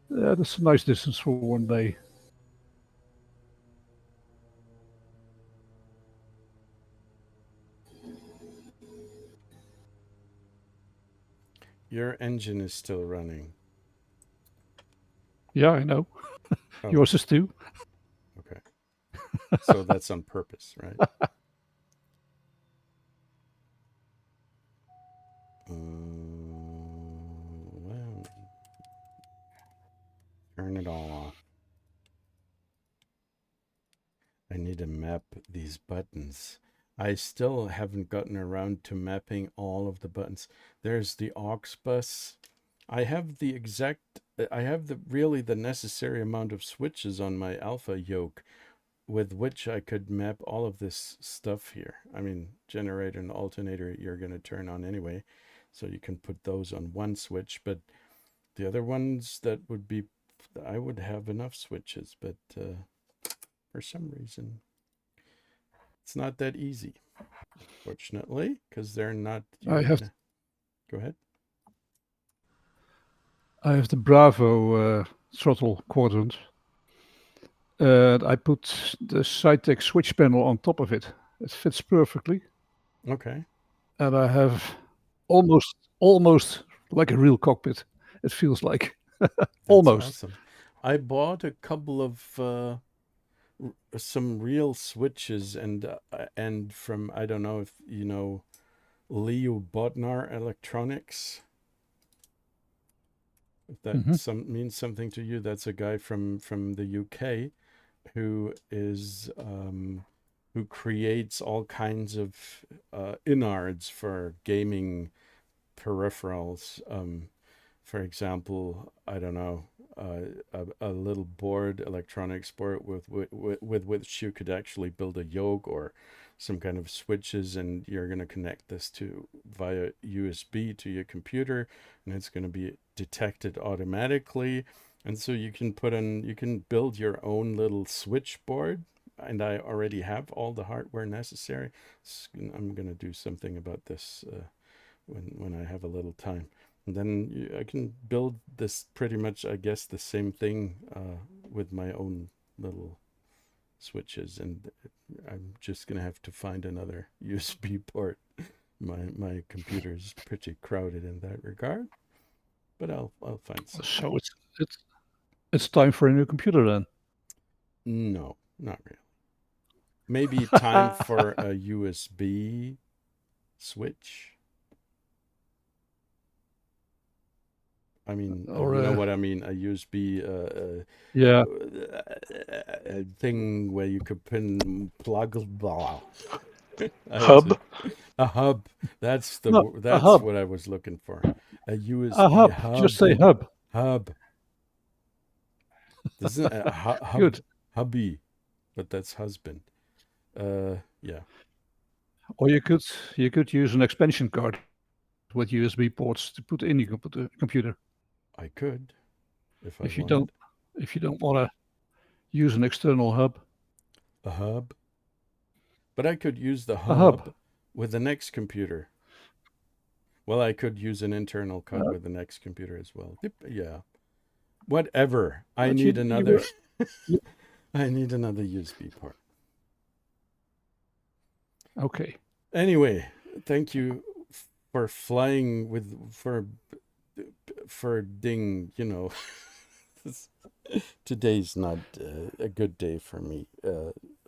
Yeah, that's a nice distance for one day. Your engine is still running. Yeah, I know. Oh. Yours is too. Okay. So that's on purpose, right? Well, turn it all off. I need to map these buttons. I still haven't gotten around to mapping all of the buttons. There's the aux bus. I have the really the necessary amount of switches on my alpha yoke with which I could map all of this stuff here. I mean, generator and alternator you're going to turn on anyway, so you can put those on one switch, but the other ones that would be, I would have enough switches, but for some reason it's not that easy, fortunately, because they're not. Go ahead. I have the Bravo throttle quadrant. I put the Cytec switch panel on top of it. It fits perfectly. Okay. And I have almost like a real cockpit. It feels like almost. Awesome. I bought a couple of some real switches and from, I don't know if you know Leo Bodnar Electronics. If that means something to you, that's a guy from the UK who is who creates all kinds of innards for gaming peripherals. For example, I don't know, a little board, electronics board with which you could actually build a yoke or some kind of switches, and you're going to connect this to via USB to your computer, and it's going to be detected automatically. And so you can build your own little switchboard, and I already have all the hardware necessary. I'm going to do something about this when I have a little time. And then I can build this pretty much, I guess, the same thing with my own little switches, and I'm just gonna have to find another USB port. My computer is pretty crowded in that regard, but I'll find some. So it's time for a new computer then. No, not really. Maybe time for a USB switch. I mean, Or you know a- what I mean? A USB Yeah. a thing where you could plug blah. Hub. A hub. That's the No, a that's hub. what I was looking for. A USB A hub. hub. Just say hub. Hub. This is a hub. Good. Hubby, but that's husband. Yeah. Or you could use an expansion card with USB ports to put in your computer. I could, if I If you wanted. don't want to use an external hub. A hub. But I could use the hub. hub with the next computer. Well, I could use an internal card with the next computer as well. Yeah. Whatever. I But need you another. you- I need another USB port. Okay. Anyway, thank you for flying with for ding. You know, today's not a good day for me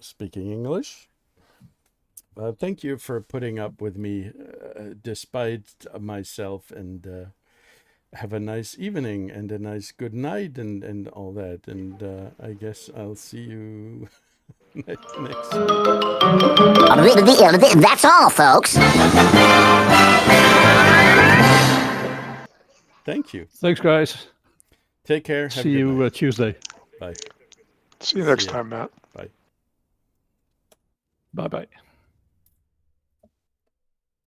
speaking English. Thank you for putting up with me despite myself, and have a nice evening and a nice good night and all that. And I guess I'll see you next week. That's all, folks. Thank you. Thanks, guys. Take care. Have See a good you night. Tuesday. Bye. See you next ya. time, Matt. Bye. Bye bye.